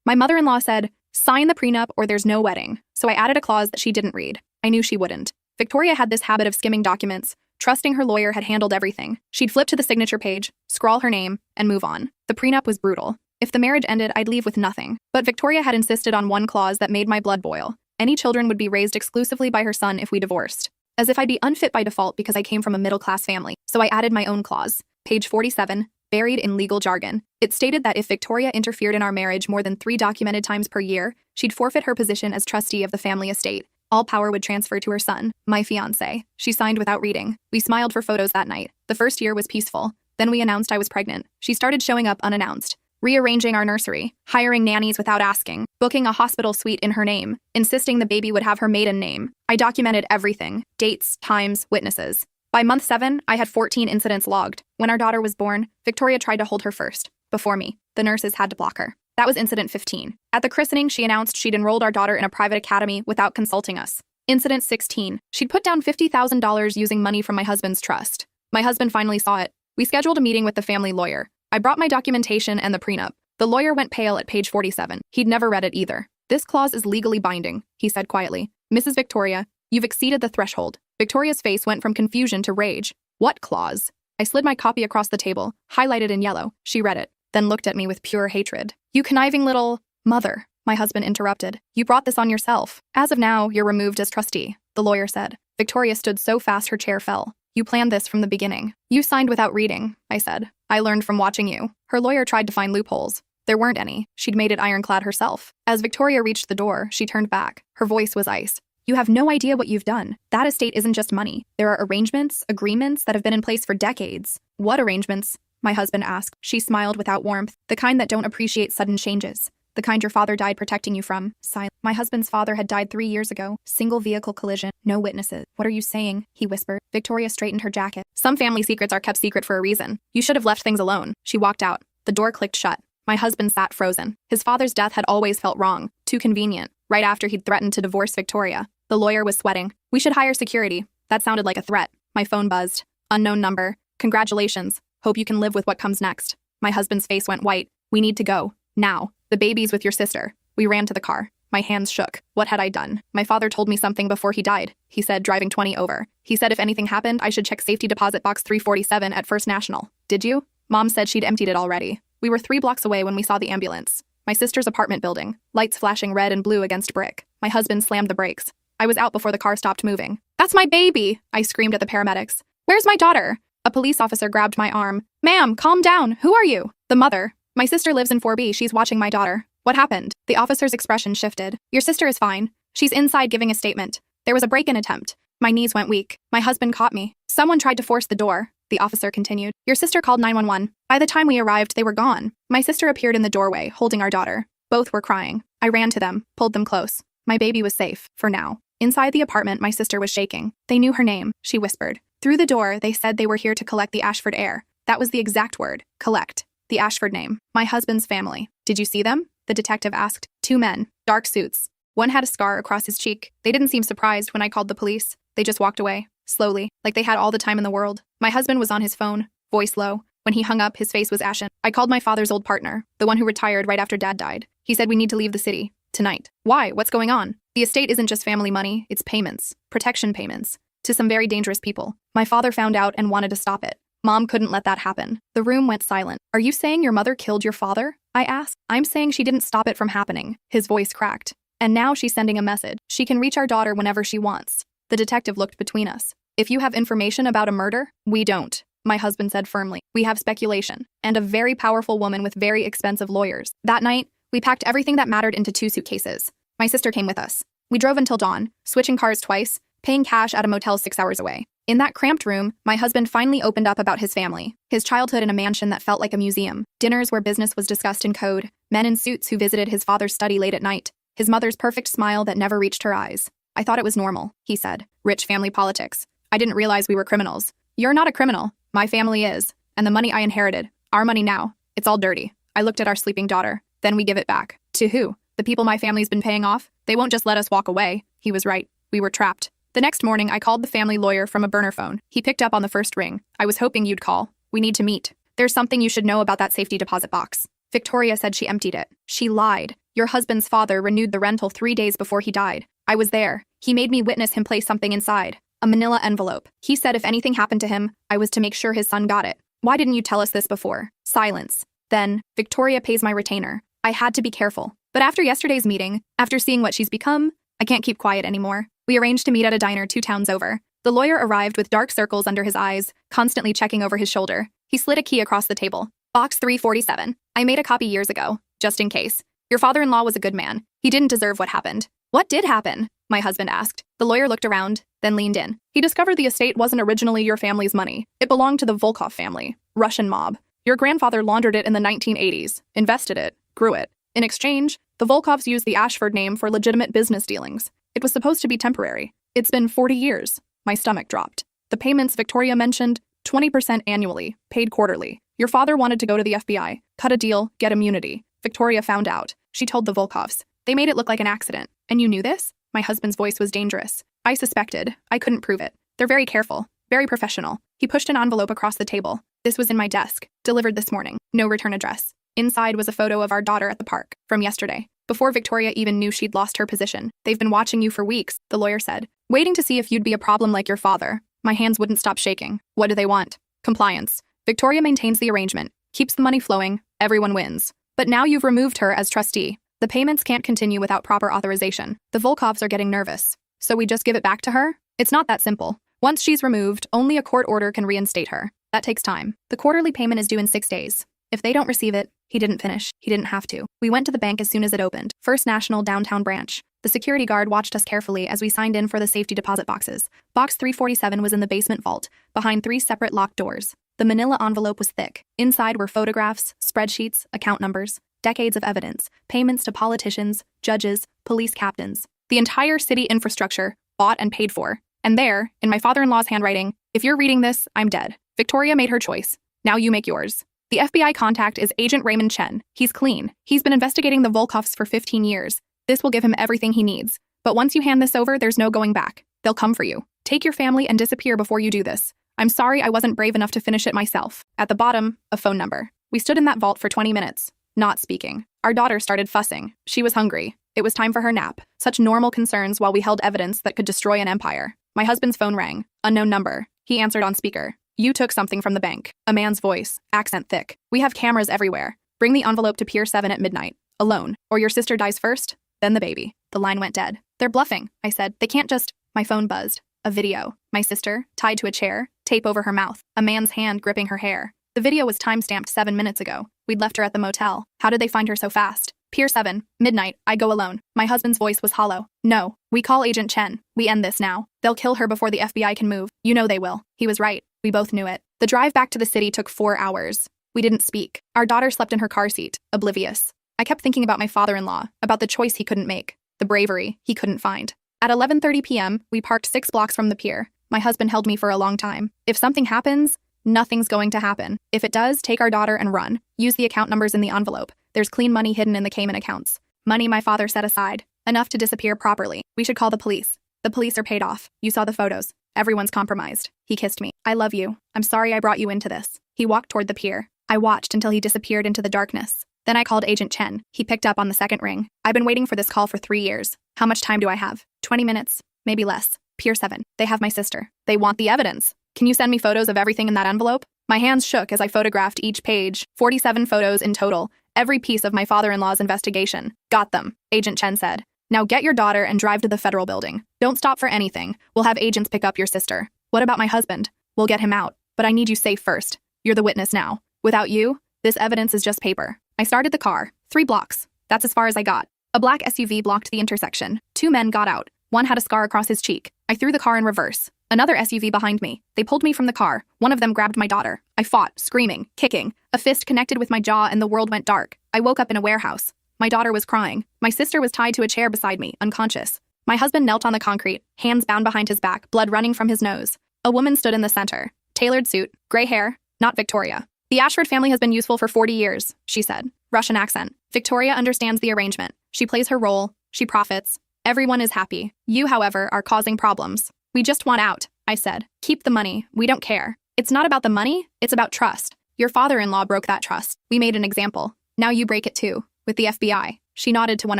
My mother-in-law said, "Sign the prenup or there's no wedding," so I added a clause that she didn't read. I knew she wouldn't. Victoria had this habit of skimming documents, trusting her lawyer had handled everything. She'd flip to the signature page, scrawl her name, and move on. The prenup was brutal. If the marriage ended, I'd leave with nothing. But Victoria had insisted on one clause that made my blood boil. Any children would be raised exclusively by her son if we divorced. As if I'd be unfit by default because I came from a middle-class family. So I added my own clause. Page 47, buried in legal jargon. It stated that if Victoria interfered in our marriage more than 3 documented times per year, she'd forfeit her position as trustee of the family estate. All power would transfer to her son, my fiancé. She signed without reading. We smiled for photos that night. The first year was peaceful. Then we announced I was pregnant. She started showing up unannounced. Rearranging our nursery, hiring nannies without asking, booking a hospital suite in her name, insisting the baby would have her maiden name. I documented everything, dates, times, witnesses. By month 7, I had 14 incidents logged. When our daughter was born, Victoria tried to hold her first, before me. The nurses had to block her. That was incident 15. At the christening, she announced she'd enrolled our daughter in a private academy without consulting us. Incident 16. She'd put down $50,000 using money from my husband's trust. My husband finally saw it. We scheduled a meeting with the family lawyer. I brought my documentation and the prenup. The lawyer went pale at page 47. He'd never read it either. "This clause is legally binding," he said quietly. "Mrs. Victoria, you've exceeded the threshold." Victoria's face went from confusion to rage. "What clause?" I slid my copy across the table, highlighted in yellow. She read it, then looked at me with pure hatred. "You conniving little..." "Mother," my husband interrupted. "You brought this on yourself. As of now, you're removed as trustee," the lawyer said. Victoria stood so fast her chair fell. "You planned this from the beginning." "You signed without reading," I said. "I learned from watching you." Her lawyer tried to find loopholes. There weren't any. She'd made it ironclad herself. As Victoria reached the door, she turned back. Her voice was ice. "You have no idea what you've done. That estate isn't just money. There are arrangements, agreements that have been in place for decades." "What arrangements?" my husband asked. She smiled without warmth. "The kind that don't appreciate sudden changes. The kind your father died protecting you from." Silent. My husband's father had died 3 years ago. Single vehicle collision. No witnesses. "What are you saying?" he whispered. Victoria straightened her jacket. "Some family secrets are kept secret for a reason. You should have left things alone." She walked out. The door clicked shut. My husband sat frozen. His father's death had always felt wrong. Too convenient. Right after he'd threatened to divorce Victoria. The lawyer was sweating. "We should hire security." That sounded like a threat. My phone buzzed. Unknown number. "Congratulations. Hope you can live with what comes next." My husband's face went white. "We need to go. Now. The baby's with your sister." We ran to the car. My hands shook. What had I done? My father told me something before he died. He said, driving 20 over. He said if anything happened, I should check safety deposit box 347 at First National. Did you? Mom said she'd emptied it already. We were 3 blocks away when we saw the ambulance. My sister's apartment building. Lights flashing red and blue against brick. My husband slammed the brakes. I was out before the car stopped moving. "That's my baby!" I screamed at the paramedics. "Where's my daughter?" A police officer grabbed my arm. "Ma'am, calm down. Who are you?" "The mother. My sister lives in 4B. She's watching my daughter." "What happened?" The officer's expression shifted. "Your sister is fine. She's inside giving a statement. There was a break-in attempt." My knees went weak. My husband caught me. "Someone tried to force the door," the officer continued. "Your sister called 911. By the time we arrived, they were gone." My sister appeared in the doorway, holding our daughter. Both were crying. I ran to them, pulled them close. My baby was safe, for now. Inside the apartment, my sister was shaking. "They knew her name," she whispered. Through the door, they said they were here to collect the Ashford heir. That was the exact word. Collect. The Ashford name. My husband's family. "Did you see them?" the detective asked. 2 men. Dark suits. One had a scar across his cheek. They didn't seem surprised when I called the police. They just walked away. Slowly. Like they had all the time in the world. My husband was on his phone. Voice low. When he hung up, his face was ashen. I called my father's old partner. The one who retired right after Dad died. He said we need to leave the city. Tonight. "Why? What's going on?" "The estate isn't just family money. It's payments. Protection payments. To some very dangerous people. My father found out and wanted to stop it. Mom couldn't let that happen." The room went silent. "Are you saying your mother killed your father?" I asked. "I'm saying she didn't stop it from happening." His voice cracked. "And now she's sending a message. She can reach our daughter whenever she wants." The detective looked between us. "If you have information about a murder, we don't," my husband said firmly. "We have speculation, and a very powerful woman with very expensive lawyers." That night, we packed everything that mattered into 2 suitcases. My sister came with us. We drove until dawn, switching cars twice, paying cash at a motel 6 hours away. In that cramped room, my husband finally opened up about his family, his childhood in a mansion that felt like a museum, dinners where business was discussed in code, men in suits who visited his father's study late at night, his mother's perfect smile that never reached her eyes. "I thought it was normal," he said. "Rich family politics. I didn't realize we were criminals." "You're not a criminal. My family is. And the money I inherited, our money now, it's all dirty." I looked at our sleeping daughter. "Then we give it back." "To who?" "The people my family's been paying off. They won't just let us walk away." He was right. We were trapped. The next morning, I called the family lawyer from a burner phone. He picked up on the first ring. "I was hoping you'd call. We need to meet. There's something you should know about that safety deposit box." Victoria said she emptied it. She lied. Your husband's father renewed the rental 3 days before he died. I was there. He made me witness him place something inside. A manila envelope. He said if anything happened to him, I was to make sure his son got it. Why didn't you tell us this before? Silence. Then, Victoria pays my retainer. I had to be careful. But after yesterday's meeting, after seeing what she's become, I can't keep quiet anymore. We arranged to meet at a diner 2 towns over. The lawyer arrived with dark circles under his eyes, constantly checking over his shoulder. He slid a key across the table. Box 347. I made a copy years ago, just in case. Your father-in-law was a good man. He didn't deserve what happened. What did happen? My husband asked. The lawyer looked around, then leaned in. He discovered the estate wasn't originally your family's money. It belonged to the Volkov family, Russian mob. Your grandfather laundered it in the 1980s, invested it, grew it. In exchange, the Volkovs used the Ashford name for legitimate business dealings. It was supposed to be temporary. It's been 40 years. My stomach dropped. The payments Victoria mentioned, 20% annually, paid quarterly. Your father wanted to go to the FBI, cut a deal, get immunity. Victoria found out. She told the Volkovs. They made it look like an accident. And you knew this? My husband's voice was dangerous. I suspected. I couldn't prove it. They're very careful, very professional. He pushed an envelope across the table. This was in my desk. Delivered this morning. No return address. Inside was a photo of our daughter at the park, from yesterday. Before Victoria even knew she'd lost her position. They've been watching you for weeks, the lawyer said. Waiting to see if you'd be a problem like your father. My hands wouldn't stop shaking. What do they want? Compliance. Victoria maintains the arrangement, keeps the money flowing, everyone wins. But now you've removed her as trustee. The payments can't continue without proper authorization. The Volkovs are getting nervous. So we just give it back to her? It's not that simple. Once she's removed, only a court order can reinstate her. That takes time. The quarterly payment is due in 6 days. If they don't receive it, he didn't finish. He didn't have to. We went to the bank as soon as it opened. First National downtown branch. The security guard watched us carefully as we signed in for the safety deposit boxes. Box 347 was in the basement vault, behind 3 separate locked doors. The manila envelope was thick. Inside were photographs, spreadsheets, account numbers, decades of evidence, payments to politicians, judges, police captains. The entire city infrastructure, bought and paid for. And there, in my father-in-law's handwriting, if you're reading this, I'm dead. Victoria made her choice. Now you make yours. The FBI contact is Agent Raymond Chen. He's clean. He's been investigating the Volkovs for 15 years. This will give him everything he needs. But once you hand this over, there's no going back. They'll come for you. Take your family and disappear before you do this. I'm sorry I wasn't brave enough to finish it myself. At the bottom, a phone number. We stood in that vault for 20 minutes, not speaking. Our daughter started fussing. She was hungry. It was time for her nap. Such normal concerns while we held evidence that could destroy an empire. My husband's phone rang. Unknown number. He answered on speaker. You took something from the bank. A man's voice, accent thick. We have cameras everywhere. Bring the envelope to Pier 7 at midnight. Alone. Or your sister dies first, then the baby. The line went dead. They're bluffing, I said. They can't just... My phone buzzed. A video. My sister, tied to a chair, tape over her mouth. A man's hand gripping her hair. The video was time-stamped 7 minutes ago. We'd left her at the motel. How did they find her so fast? Pier 7, midnight, I go alone. My husband's voice was hollow. No. We call Agent Chen. We end this now. They'll kill her before the FBI can move. You know they will. He was right. We both knew it. The drive back to the city took 4 hours. We didn't speak. Our daughter slept in her car seat, oblivious. I kept thinking about my father-in-law, about the choice he couldn't make, the bravery he couldn't find. At 11:30 p.m., we parked 6 blocks from the pier. My husband held me for a long time. If something happens, nothing's going to happen. If it does, take our daughter and run. Use the account numbers in the envelope. There's clean money hidden in the Cayman accounts. Money my father set aside. Enough to disappear properly. We should call the police. The police are paid off. You saw the photos. Everyone's compromised. He kissed me. I love you. I'm sorry I brought you into this. He walked toward the pier. I watched until he disappeared into the darkness. Then I called Agent Chen. He picked up on the second ring. I've been waiting for this call for 3 years. How much time do I have? 20 minutes. Maybe less. Pier 7. They have my sister. They want the evidence. Can you send me photos of everything in that envelope? My hands shook as I photographed each page. 47 photos in total. Every piece of my father-in-law's investigation. Got them, Agent Chen said. Now get your daughter and drive to the federal building. Don't stop for anything. We'll have agents pick up your sister. What about my husband? We'll get him out. But I need you safe first. You're the witness now. Without you, this evidence is just paper. I started the car. 3 blocks. That's as far as I got. A black SUV blocked the intersection. 2 men got out. One had a scar across his cheek. I threw the car in reverse. Another SUV behind me. They pulled me from the car. One of them grabbed my daughter. I fought, screaming, kicking. A fist connected with my jaw and the world went dark. I woke up in a warehouse. My daughter was crying. My sister was tied to a chair beside me, unconscious. My husband knelt on the concrete, hands bound behind his back, blood running from his nose. A woman stood in the center. Tailored suit, gray hair, not Victoria. The Ashford family has been useful for 40 years, she said. Russian accent. Victoria understands the arrangement. She plays her role. She profits. Everyone is happy. You, however, are causing problems. We just want out, I said. Keep the money. We don't care. It's not about the money. It's about trust. Your father-in-law broke that trust. We made an example. Now you break it too, with the FBI. She nodded to one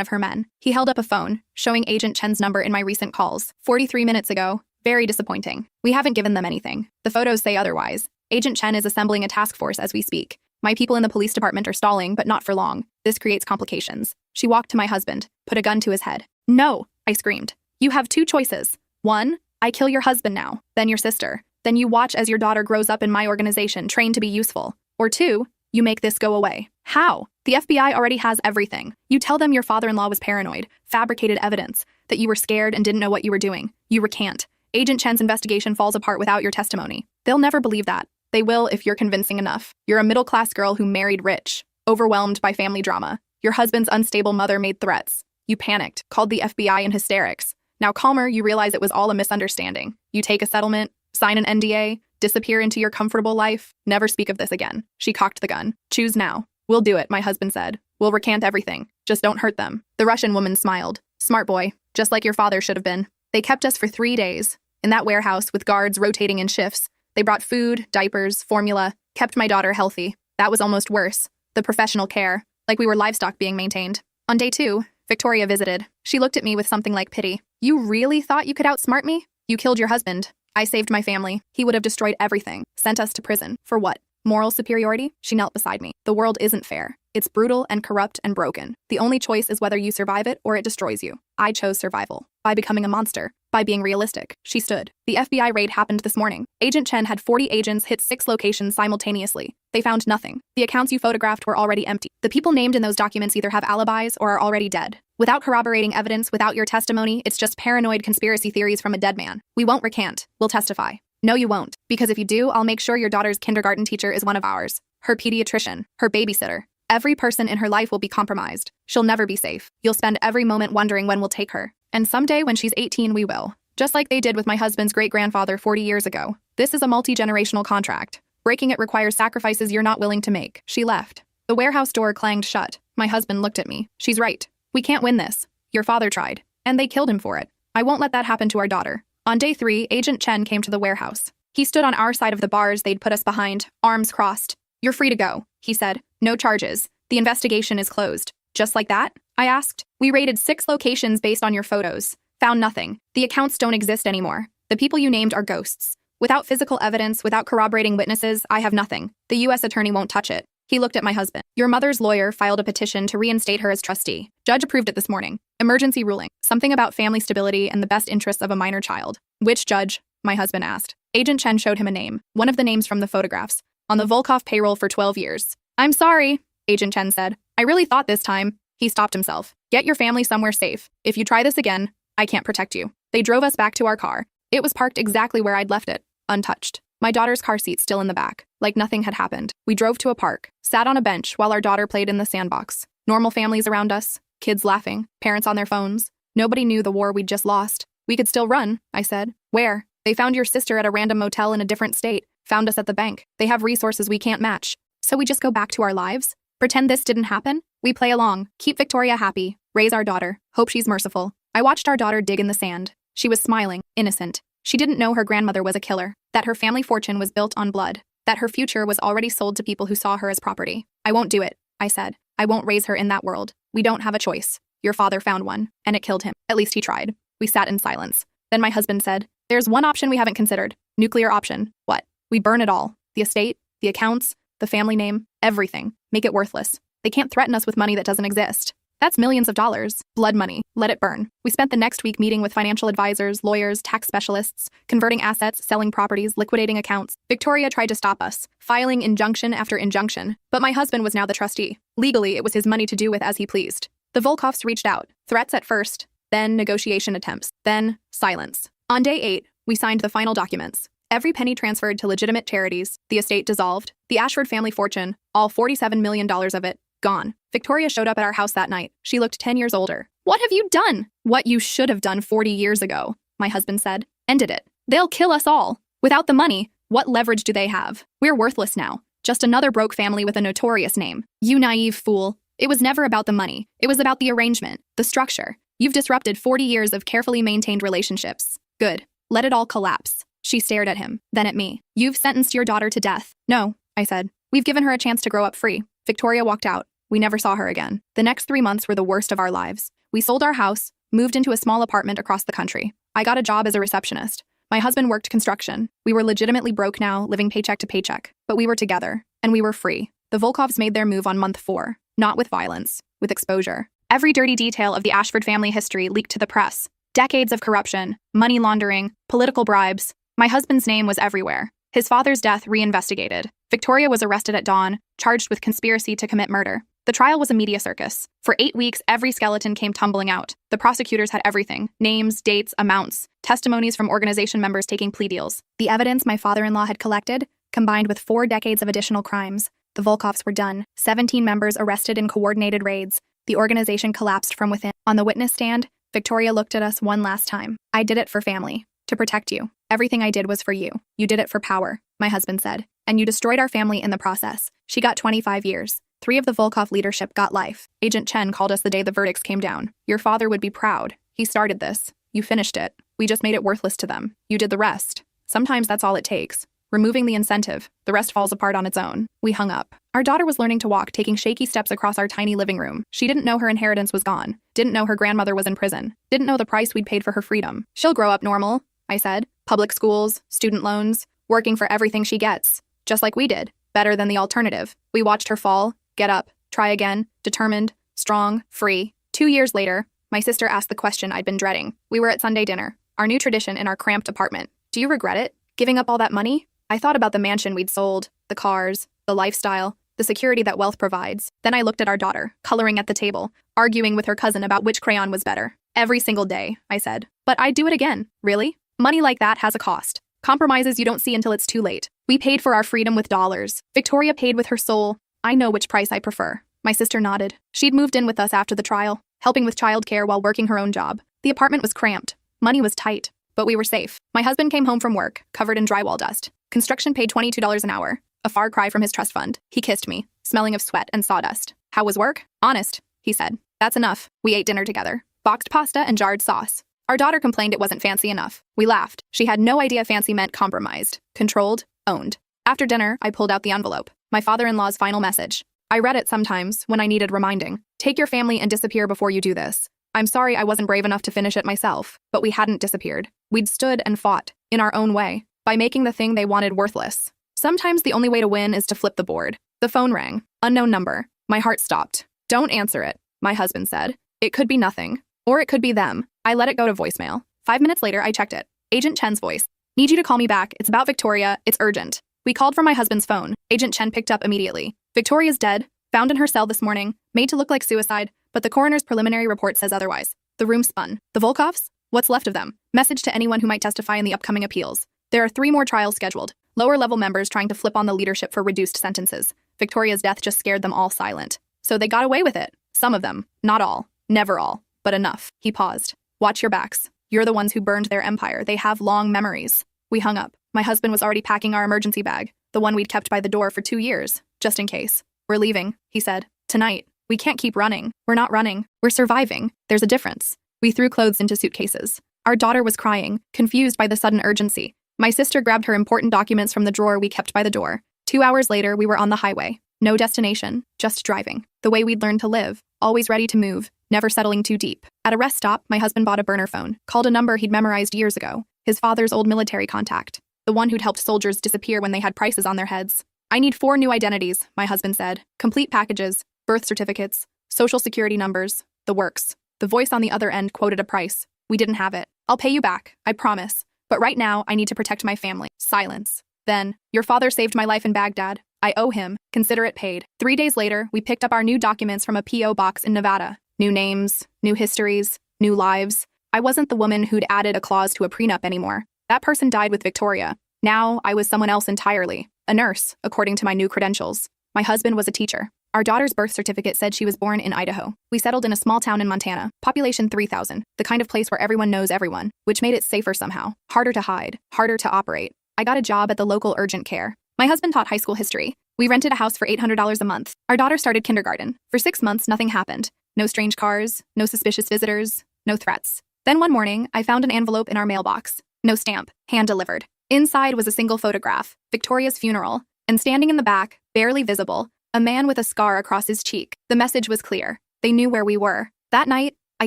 of her men. He held up a phone, showing Agent Chen's number in my recent calls. 43 minutes ago. Very disappointing. We haven't given them anything. The photos say otherwise. Agent Chen is assembling a task force as we speak. My people in the police department are stalling, but not for long. This creates complications. She walked to my husband, put a gun to his head. No, I screamed. You have two choices. One, I kill your husband now, then your sister. Then you watch as your daughter grows up in my organization, trained to be useful. Or two, you make this go away. How? The FBI already has everything. You tell them your father-in-law was paranoid, fabricated evidence, that you were scared and didn't know what you were doing. You recant. Agent Chen's investigation falls apart without your testimony. They'll never believe that. They will if you're convincing enough. You're a middle-class girl who married rich, overwhelmed by family drama. Your husband's unstable mother made threats. You panicked, called the FBI in hysterics. Now calmer, you realize it was all a misunderstanding. You take a settlement, sign an NDA, disappear into your comfortable life, never speak of this again. She cocked the gun. Choose now. We'll do it, my husband said. We'll recant everything. Just don't hurt them. The Russian woman smiled. Smart boy, just like your father should have been. They kept us for 3 days. In that warehouse with guards rotating in shifts. They brought food, diapers, formula, kept my daughter healthy. That was almost worse. The professional care, like we were livestock being maintained. On day 2, Victoria visited. She looked at me with something like pity. You really thought you could outsmart me? You killed your husband. I saved my family. He would have destroyed everything, sent us to prison. For what? Moral superiority? She knelt beside me. The world isn't fair. It's brutal and corrupt and broken. The only choice is whether you survive it or it destroys you. I chose survival. By becoming a monster. By being realistic. She stood. The FBI raid happened this morning. Agent Chen had 40 agents hit 6 locations simultaneously. They found nothing. The accounts you photographed were already empty. The people named in those documents either have alibis or are already dead. Without corroborating evidence, without your testimony, it's just paranoid conspiracy theories from a dead man. We won't recant. We'll testify. No, you won't. Because if you do, I'll make sure your daughter's kindergarten teacher is one of ours. Her pediatrician. Her babysitter. Every person in her life will be compromised. She'll never be safe. You'll spend every moment wondering when we'll take her. And someday when she's 18, we will. Just like they did with my husband's great-grandfather 40 years ago. This is a multi-generational contract. Breaking it requires sacrifices you're not willing to make. She left. The warehouse door clanged shut. My husband looked at me. She's right. We can't win this. Your father tried. And they killed him for it. I won't let that happen to our daughter. On day 3, Agent Chen came to the warehouse. He stood on our side of the bars they'd put us behind, arms crossed. You're free to go, he said. No charges. The investigation is closed. Just like that? I asked. We raided 6 locations based on your photos. Found nothing. The accounts don't exist anymore. The people you named are ghosts. Without physical evidence, without corroborating witnesses, I have nothing. The U.S. attorney won't touch it. He looked at my husband. Your mother's lawyer filed a petition to reinstate her as trustee. Judge approved it this morning. Emergency ruling. Something about family stability and the best interests of a minor child. Which judge? My husband asked. Agent Chen showed him a name. One of the names from the photographs. On the Volkov payroll for 12 years. I'm sorry, Agent Chen said. I really thought this time. He stopped himself. Get your family somewhere safe. If you try this again, I can't protect you. They drove us back to our car. It was parked exactly where I'd left it, untouched. My daughter's car seat still in the back, like nothing had happened. We drove to a park, sat on a bench while our daughter played in the sandbox. Normal families around us, kids laughing, parents on their phones. Nobody knew the war we'd just lost. We could still run, I said. Where? They found your sister at a random motel in a different state, found us at the bank. They have resources we can't match. So we just go back to our lives? Pretend this didn't happen? We play along, keep Victoria happy, raise our daughter, hope she's merciful. I watched our daughter dig in the sand. She was smiling, innocent. She didn't know her grandmother was a killer, that her family fortune was built on blood, that her future was already sold to people who saw her as property. I won't do it, I said. I won't raise her in that world. We don't have a choice. Your father found one, and it killed him. At least he tried. We sat in silence. Then my husband said, there's one option we haven't considered. Nuclear option. What? We burn it all. The estate, the accounts, the family name, everything. Make it worthless. They can't threaten us with money that doesn't exist. That's millions of dollars. Blood money. Let it burn. We spent the next week meeting with financial advisors, lawyers, tax specialists, converting assets, selling properties, liquidating accounts. Victoria tried to stop us, filing injunction after injunction. But my husband was now the trustee. Legally, it was his money to do with as he pleased. The Volkovs reached out. Threats at first, then negotiation attempts, then silence. On day 8, we signed the final documents. Every penny transferred to legitimate charities, the estate dissolved, the Ashford family fortune, all $47 million of it, gone. Victoria showed up at our house that night. She looked 10 years older. What have you done? What you should have done 40 years ago, my husband said. Ended it. They'll kill us all. Without the money, what leverage do they have? We're worthless now. Just another broke family with a notorious name. You naive fool. It was never about the money. It was about the arrangement, the structure. You've disrupted 40 years of carefully maintained relationships. Good. Let it all collapse. She stared at him, then at me. You've sentenced your daughter to death. No, I said. We've given her a chance to grow up free. Victoria walked out. We never saw her again. The next 3 months were the worst of our lives. We sold our house, moved into a small apartment across the country. I got a job as a receptionist. My husband worked construction. We were legitimately broke now, living paycheck to paycheck. But we were together, and we were free. The Volkovs made their move on month 4, not with violence, with exposure. Every dirty detail of the Ashford family history leaked to the press. Decades of corruption, money laundering, political bribes. My husband's name was everywhere. His father's death reinvestigated. Victoria was arrested at dawn, charged with conspiracy to commit murder. The trial was a media circus. For 8 weeks, every skeleton came tumbling out. The prosecutors had everything: names, dates, amounts, testimonies from organization members taking plea deals. The evidence my father-in-law had collected, combined with 4 decades of additional crimes. The Volkovs were done. 17 members arrested in coordinated raids. The organization collapsed from within. On the witness stand, Victoria looked at us one last time. I did it for family. To protect you. Everything I did was for you. You did it for power, my husband said. And you destroyed our family in the process. She got 25 years. 3 of the Volkov leadership got life. Agent Chen called us the day the verdicts came down. Your father would be proud. He started this. You finished it. We just made it worthless to them. You did the rest. Sometimes that's all it takes. Removing the incentive, the rest falls apart on its own. We hung up. Our daughter was learning to walk, taking shaky steps across our tiny living room. She didn't know her inheritance was gone. Didn't know her grandmother was in prison. Didn't know the price we'd paid for her freedom. She'll grow up normal, I said. Public schools, student loans, working for everything she gets. Just like we did. Better than the alternative. We watched her fall, get up, try again, determined, strong, free. 2 years later, my sister asked the question I'd been dreading. We were at Sunday dinner, our new tradition in our cramped apartment. Do you regret it? Giving up all that money? I thought about the mansion we'd sold, the cars, the lifestyle, the security that wealth provides. Then I looked at our daughter, coloring at the table, arguing with her cousin about which crayon was better. Every single day, I said. But I'd do it again. Really? Money like that has a cost. Compromises you don't see until it's too late. We paid for our freedom with dollars. Victoria paid with her soul. I know which price I prefer. My sister nodded. She'd moved in with us after the trial, helping with childcare while working her own job. The apartment was cramped. Money was tight. But we were safe. My husband came home from work, covered in drywall dust. Construction paid $22 an hour, a far cry from his trust fund. He kissed me, smelling of sweat and sawdust. How was work? Honest, he said. That's enough. We ate dinner together. Boxed pasta and jarred sauce. Our daughter complained it wasn't fancy enough. We laughed. She had no idea fancy meant compromised, controlled, owned. After dinner, I pulled out the envelope. My father-in-law's final message. I read it sometimes when I needed reminding. Take your family and disappear before you do this. I'm sorry I wasn't brave enough to finish it myself, but we hadn't disappeared. We'd stood and fought, in our own way, by making the thing they wanted worthless. Sometimes the only way to win is to flip the board. The phone rang. Unknown number. My heart stopped. Don't answer it, my husband said. It could be nothing. Or it could be them. I let it go to voicemail. 5 minutes later, I checked it. Agent Chen's voice. Need you to call me back. It's about Victoria. It's urgent. We called from my husband's phone. Agent Chen picked up immediately. Victoria's dead. Found in her cell this morning. Made to look like suicide, but the coroner's preliminary report says otherwise. The room spun. The Volkovs? What's left of them? Message to anyone who might testify in the upcoming appeals. There are 3 more trials scheduled. Lower-level members trying to flip on the leadership for reduced sentences. Victoria's death just scared them all silent. So they got away with it. Some of them. Not all. Never all. But enough. He paused. Watch your backs. You're the ones who burned their empire. They have long memories. We hung up. My husband was already packing our emergency bag, the one we'd kept by the door for 2 years, just in case. We're leaving, he said. Tonight. We can't keep running. We're not running. We're surviving. There's a difference. We threw clothes into suitcases. Our daughter was crying, confused by the sudden urgency. My sister grabbed her important documents from the drawer we kept by the door. 2 hours later, we were on the highway. No destination, just driving. The way we'd learned to live, always ready to move, never settling too deep. At a rest stop, my husband bought a burner phone, called a number he'd memorized years ago, his father's old military contact, the one who'd helped soldiers disappear when they had prices on their heads. I need 4 new identities, my husband said. Complete packages, birth certificates, social security numbers, the works. The voice on the other end quoted a price. We didn't have it. I'll pay you back, I promise. But right now, I need to protect my family. Silence. Then, your father saved my life in Baghdad. I owe him. Consider it paid. 3 days later, we picked up our new documents from a P.O. box in Nevada. New names, new histories, new lives. I wasn't the woman who'd added a clause to a prenup anymore. That person died with Victoria. Now, I was someone else entirely. A nurse, according to my new credentials. My husband was a teacher. Our daughter's birth certificate said she was born in Idaho. We settled in a small town in Montana, population 3,000, the kind of place where everyone knows everyone, which made it safer somehow. Harder to hide, harder to operate. I got a job at the local urgent care. My husband taught high school history. We rented a house for $800 a month. Our daughter started kindergarten. For 6 months, nothing happened. No strange cars, no suspicious visitors, no threats. Then one morning, I found an envelope in our mailbox. No stamp, hand-delivered. Inside was a single photograph, Victoria's funeral, and standing in the back, barely visible, A man with a scar across his cheek. The message was clear. They knew where we were. That night, I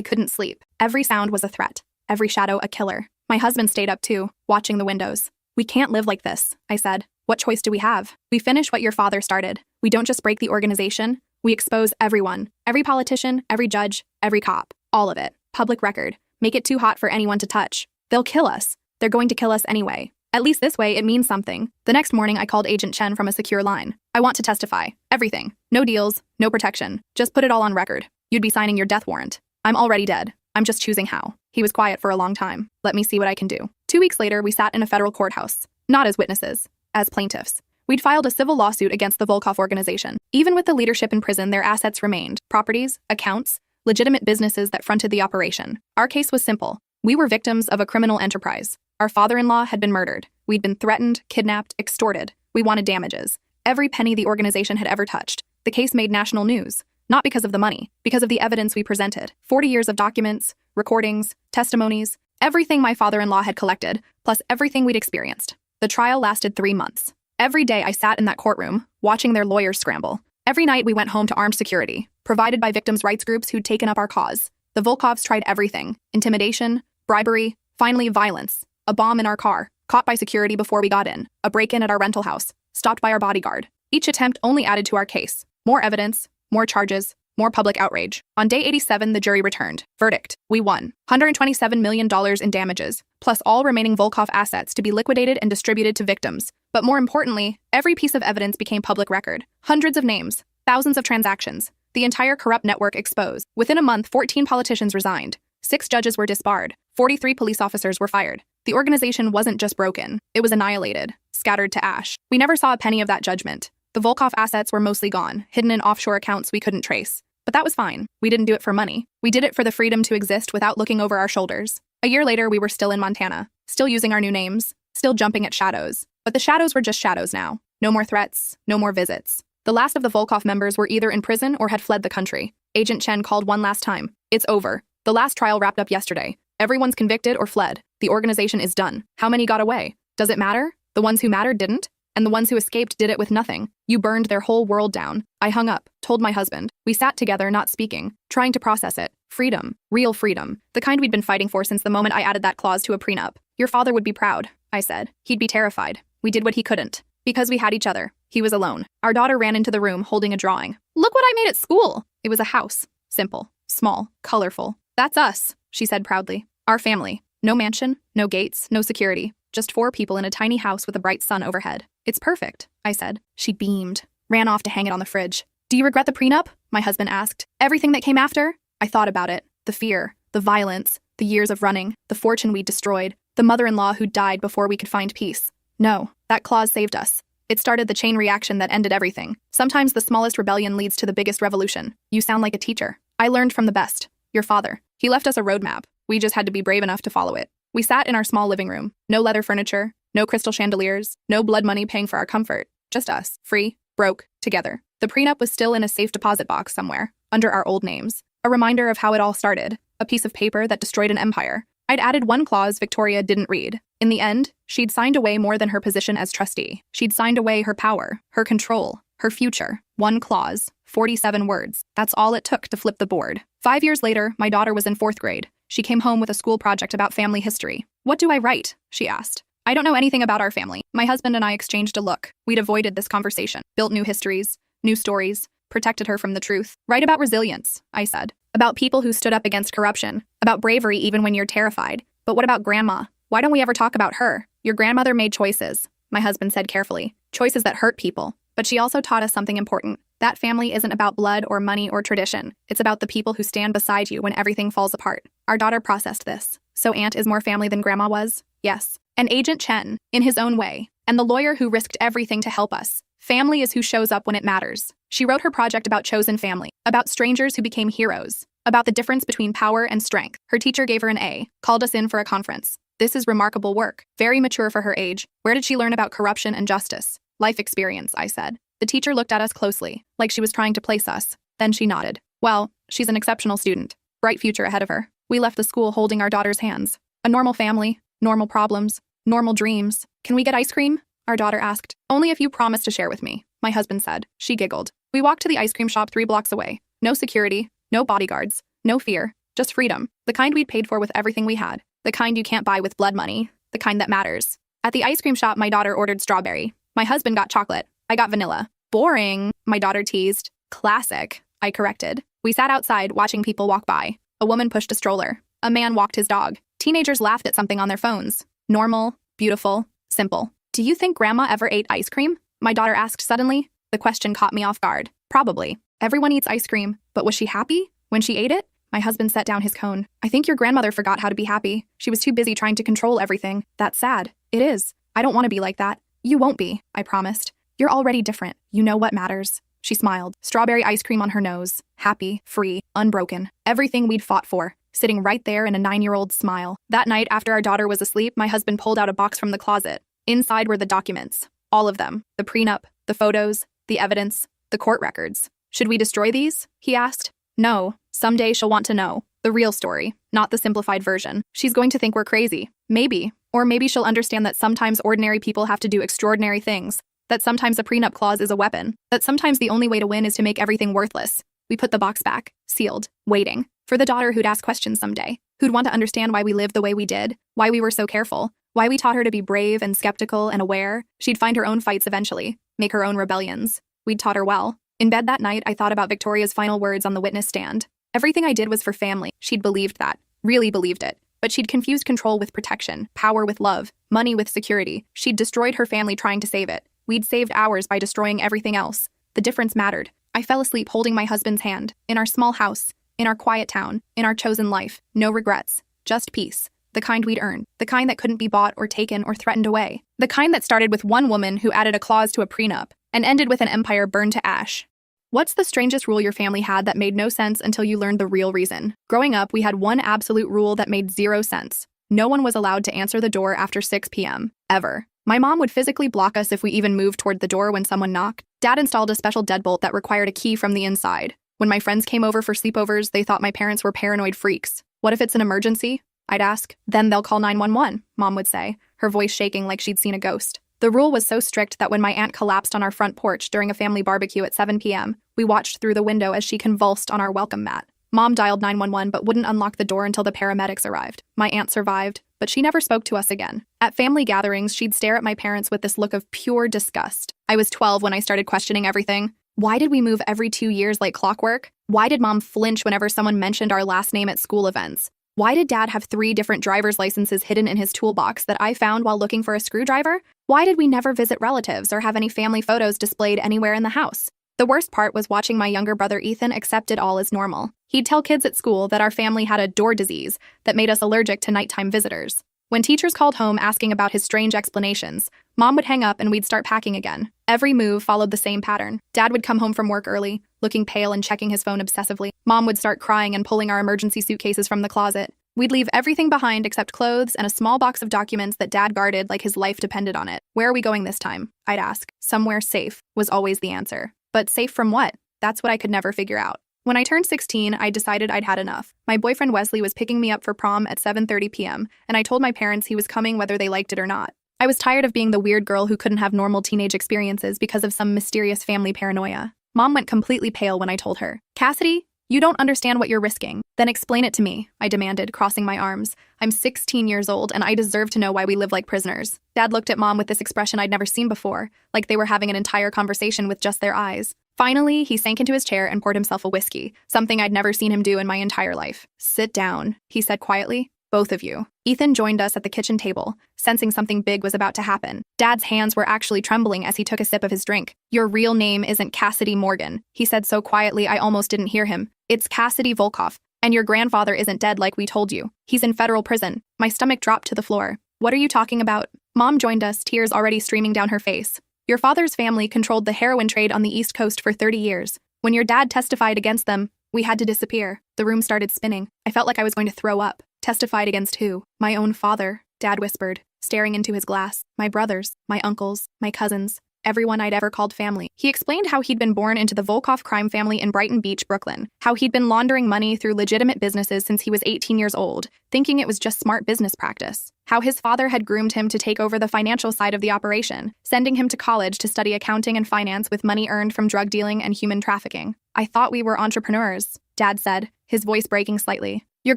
couldn't sleep. Every sound was a threat. Every shadow a killer. My husband stayed up too, watching the windows. We can't live like this, I said. What choice do we have? We finish what your father started. We don't just break the organization. We expose everyone. Every politician, every judge, every cop. All of it. Public record. Make it too hot for anyone to touch. They'll kill us. They're going to kill us anyway. At least this way, it means something. The next morning, I called Agent Chen from a secure line. I want to testify. Everything. No deals, no protection. Just put it all on record. You'd be signing your death warrant. I'm already dead. I'm just choosing how. He was quiet for a long time. Let me see what I can do. 2 weeks later, we sat in a federal courthouse. Not as witnesses, as plaintiffs. We'd filed a civil lawsuit against the Volkov organization. Even with the leadership in prison, their assets remained. Properties, accounts, legitimate businesses that fronted the operation. Our case was simple. We were victims of a criminal enterprise. Our father-in-law had been murdered. We'd been threatened, kidnapped, extorted. We wanted damages. Every penny the organization had ever touched. The case made national news. Not because of the money, because of the evidence we presented. 40 years of documents, recordings, testimonies, everything my father-in-law had collected, plus everything we'd experienced. The trial lasted 3 months. Every day I sat in that courtroom, watching their lawyers scramble. Every night we went home to armed security, provided by victims' rights groups who'd taken up our cause. The Volkovs tried everything. Intimidation, bribery, finally violence. A bomb in our car, caught by security before we got in. A break-in at our rental house, stopped by our bodyguard. Each attempt only added to our case. More evidence, more charges, more public outrage. On day 87, the jury returned. Verdict. We won. $127 million in damages, plus all remaining Volkov assets to be liquidated and distributed to victims. But more importantly, every piece of evidence became public record. Hundreds of names, thousands of transactions. The entire corrupt network exposed. Within a month, 14 politicians resigned. 6 judges were disbarred. 43 police officers were fired. The organization wasn't just broken. It was annihilated, scattered to ash. We never saw a penny of that judgment. The Volkov assets were mostly gone, hidden in offshore accounts we couldn't trace. But that was fine. We didn't do it for money. We did it for the freedom to exist without looking over our shoulders. A year later, we were still in Montana, still using our new names, still jumping at shadows. But the shadows were just shadows now. No more threats, no more visits. The last of the Volkov members were either in prison or had fled the country. Agent Chen called one last time. It's over. The last trial wrapped up yesterday. Everyone's convicted or fled. The organization is done. How many got away? Does it matter? The ones who mattered didn't? And the ones who escaped did it with nothing. You burned their whole world down. I hung up, told my husband. We sat together, not speaking, trying to process it. Freedom. Real freedom. The kind we'd been fighting for since the moment I added that clause to a prenup. Your father would be proud, I said. He'd be terrified. We did what he couldn't. Because we had each other. He was alone. Our daughter ran into the room holding a drawing. Look what I made at school. It was a house. Simple. Small. Colorful. That's us, she said proudly. Our family. No mansion, no gates, no security. Just 4 people in a tiny house with a bright sun overhead. It's perfect, I said. She beamed. Ran off to hang it on the fridge. Do you regret the prenup? My husband asked. Everything that came after? I thought about it. The fear, the violence, the years of running, the fortune we destroyed, the mother-in-law who died before we could find peace. No, that clause saved us. It started the chain reaction that ended everything. Sometimes the smallest rebellion leads to the biggest revolution. You sound like a teacher. I learned from the best. Your father. He left us a roadmap. We just had to be brave enough to follow it. We sat in our small living room. No leather furniture, no crystal chandeliers, no blood money paying for our comfort. Just us, free, broke, together. The prenup was still in a safe deposit box somewhere, under our old names. A reminder of how it all started. A piece of paper that destroyed an empire. I'd added one clause Victoria didn't read. In the end, she'd signed away more than her position as trustee. She'd signed away her power, her control, her future. One clause, 47 words. That's all it took to flip the board. 5 years later, my daughter was in 4th grade. She came home with a school project about family history. What do I write? She asked. I don't know anything about our family. My husband and I exchanged a look. We'd avoided this conversation, built new histories, new stories, protected her from the truth. Write about resilience, I said. About people who stood up against corruption. About bravery even when you're terrified. But what about Grandma? Why don't we ever talk about her? Your grandmother made choices, my husband said carefully. Choices that hurt people. But she also taught us something important. That family isn't about blood or money or tradition. It's about the people who stand beside you when everything falls apart. Our daughter processed this. So Aunt is more family than Grandma was? Yes. And Agent Chen, in his own way. And the lawyer who risked everything to help us. Family is who shows up when it matters. She wrote her project about chosen family. About strangers who became heroes. About the difference between power and strength. Her teacher gave her an A, called us in for a conference. This is remarkable work. Very mature for her age. Where did she learn about corruption and justice? Life experience, I said. The teacher looked at us closely, like she was trying to place us. Then she nodded. Well, she's an exceptional student. Bright future ahead of her. We left the school holding our daughter's hands. A normal family, normal problems, normal dreams. Can we get ice cream? Our daughter asked. Only if you promise to share with me, my husband said. She giggled. We walked to the ice cream shop 3 blocks away. No security, no bodyguards, no fear, just freedom. The kind we'd paid for with everything we had. The kind you can't buy with blood money. The kind that matters. At the ice cream shop, my daughter ordered strawberry. My husband got chocolate. I got vanilla. Boring, my daughter teased. Classic, I corrected. We sat outside watching people walk by. A woman pushed a stroller. A man walked his dog. Teenagers laughed at something on their phones. Normal, beautiful, simple. Do you think Grandma ever ate ice cream? My daughter asked suddenly. The question caught me off guard. Probably. Everyone eats ice cream, but was she happy when she ate it? My husband set down his cone. I think your grandmother forgot how to be happy. She was too busy trying to control everything. That's sad. It is. I don't want to be like that. You won't be, I promised. You're already different. You know what matters. She smiled. Strawberry ice cream on her nose. Happy, free, unbroken. Everything we'd fought for. Sitting right there in a 9-year-old's smile. That night, after our daughter was asleep, my husband pulled out a box from the closet. Inside were the documents. All of them. The prenup, the photos, the evidence, the court records. Should we destroy these? He asked. No. Someday she'll want to know. The real story, not the simplified version. She's going to think we're crazy. Maybe. Or maybe she'll understand that sometimes ordinary people have to do extraordinary things. That sometimes a prenup clause is a weapon. That sometimes the only way to win is to make everything worthless. We put the box back, sealed, waiting. For the daughter who'd ask questions someday. Who'd want to understand why we lived the way we did. Why we were so careful. Why we taught her to be brave and skeptical and aware. She'd find her own fights eventually. Make her own rebellions. We'd taught her well. In bed that night, I thought about Victoria's final words on the witness stand. Everything I did was for family. She'd believed that. Really believed it. But she'd confused control with protection, power with love, money with security. She'd destroyed her family trying to save it. We'd saved ours by destroying everything else. The difference mattered. I fell asleep holding my husband's hand. In our small house. In our quiet town. In our chosen life. No regrets. Just peace. The kind we'd earned. The kind that couldn't be bought or taken or threatened away. The kind that started with one woman who added a clause to a prenup and ended with an empire burned to ash. What's the strangest rule your family had that made no sense until you learned the real reason? Growing up, we had one absolute rule that made 0 sense. No one was allowed to answer the door after 6 p.m. Ever. My mom would physically block us if we even moved toward the door when someone knocked. Dad installed a special deadbolt that required a key from the inside. When my friends came over for sleepovers, they thought my parents were paranoid freaks. What if it's an emergency? I'd ask. Then they'll call 911, Mom would say, her voice shaking like she'd seen a ghost. The rule was so strict that when my aunt collapsed on our front porch during a family barbecue at 7 p.m., we watched through the window as she convulsed on our welcome mat. Mom dialed 911 but wouldn't unlock the door until the paramedics arrived. My aunt survived, but she never spoke to us again. At family gatherings, she'd stare at my parents with this look of pure disgust. I was 12 when I started questioning everything. Why did we move every 2 years like clockwork? Why did Mom flinch whenever someone mentioned our last name at school events? Why did Dad have 3 different driver's licenses hidden in his toolbox that I found while looking for a screwdriver? Why did we never visit relatives or have any family photos displayed anywhere in the house? The worst part was watching my younger brother Ethan accept it all as normal. He'd tell kids at school that our family had a door disease that made us allergic to nighttime visitors. When teachers called home asking about his strange explanations, Mom would hang up and we'd start packing again. Every move followed the same pattern. Dad would come home from work early, looking pale and checking his phone obsessively. Mom would start crying and pulling our emergency suitcases from the closet. We'd leave everything behind except clothes and a small box of documents that Dad guarded like his life depended on it. Where are we going this time? I'd ask. Somewhere safe was always the answer. But safe from what? That's what I could never figure out. When I turned 16, I decided I'd had enough. My boyfriend Wesley was picking me up for prom at 7:30 p.m., and I told my parents he was coming whether they liked it or not. I was tired of being the weird girl who couldn't have normal teenage experiences because of some mysterious family paranoia. Mom went completely pale when I told her. Cassidy, you don't understand what you're risking. Then explain it to me, I demanded, crossing my arms. I'm 16 years old, and I deserve to know why we live like prisoners. Dad looked at Mom with this expression I'd never seen before, like they were having an entire conversation with just their eyes. Finally, he sank into his chair and poured himself a whiskey, something I'd never seen him do in my entire life. Sit down, he said quietly. Both of you. Ethan joined us at the kitchen table, sensing something big was about to happen. Dad's hands were actually trembling as he took a sip of his drink. Your real name isn't Cassidy Morgan, he said so quietly I almost didn't hear him. It's Cassidy Volkov, and your grandfather isn't dead like we told you. He's in federal prison. My stomach dropped to the floor. What are you talking about? Mom joined us, tears already streaming down her face. Your father's family controlled the heroin trade on the East Coast for 30 years. When your dad testified against them, we had to disappear. The room started spinning. I felt like I was going to throw up. Testified against who? My own father, Dad whispered, staring into his glass. My brothers, my uncles, my cousins. everyone I'd ever called family. He explained how he'd been born into the Volkov crime family in Brighton Beach, Brooklyn, how he'd been laundering money through legitimate businesses since he was 18 years old, thinking it was just smart business practice, how his father had groomed him to take over the financial side of the operation, sending him to college to study accounting and finance with money earned from drug dealing and human trafficking. I thought we were entrepreneurs, Dad said, his voice breaking slightly. Your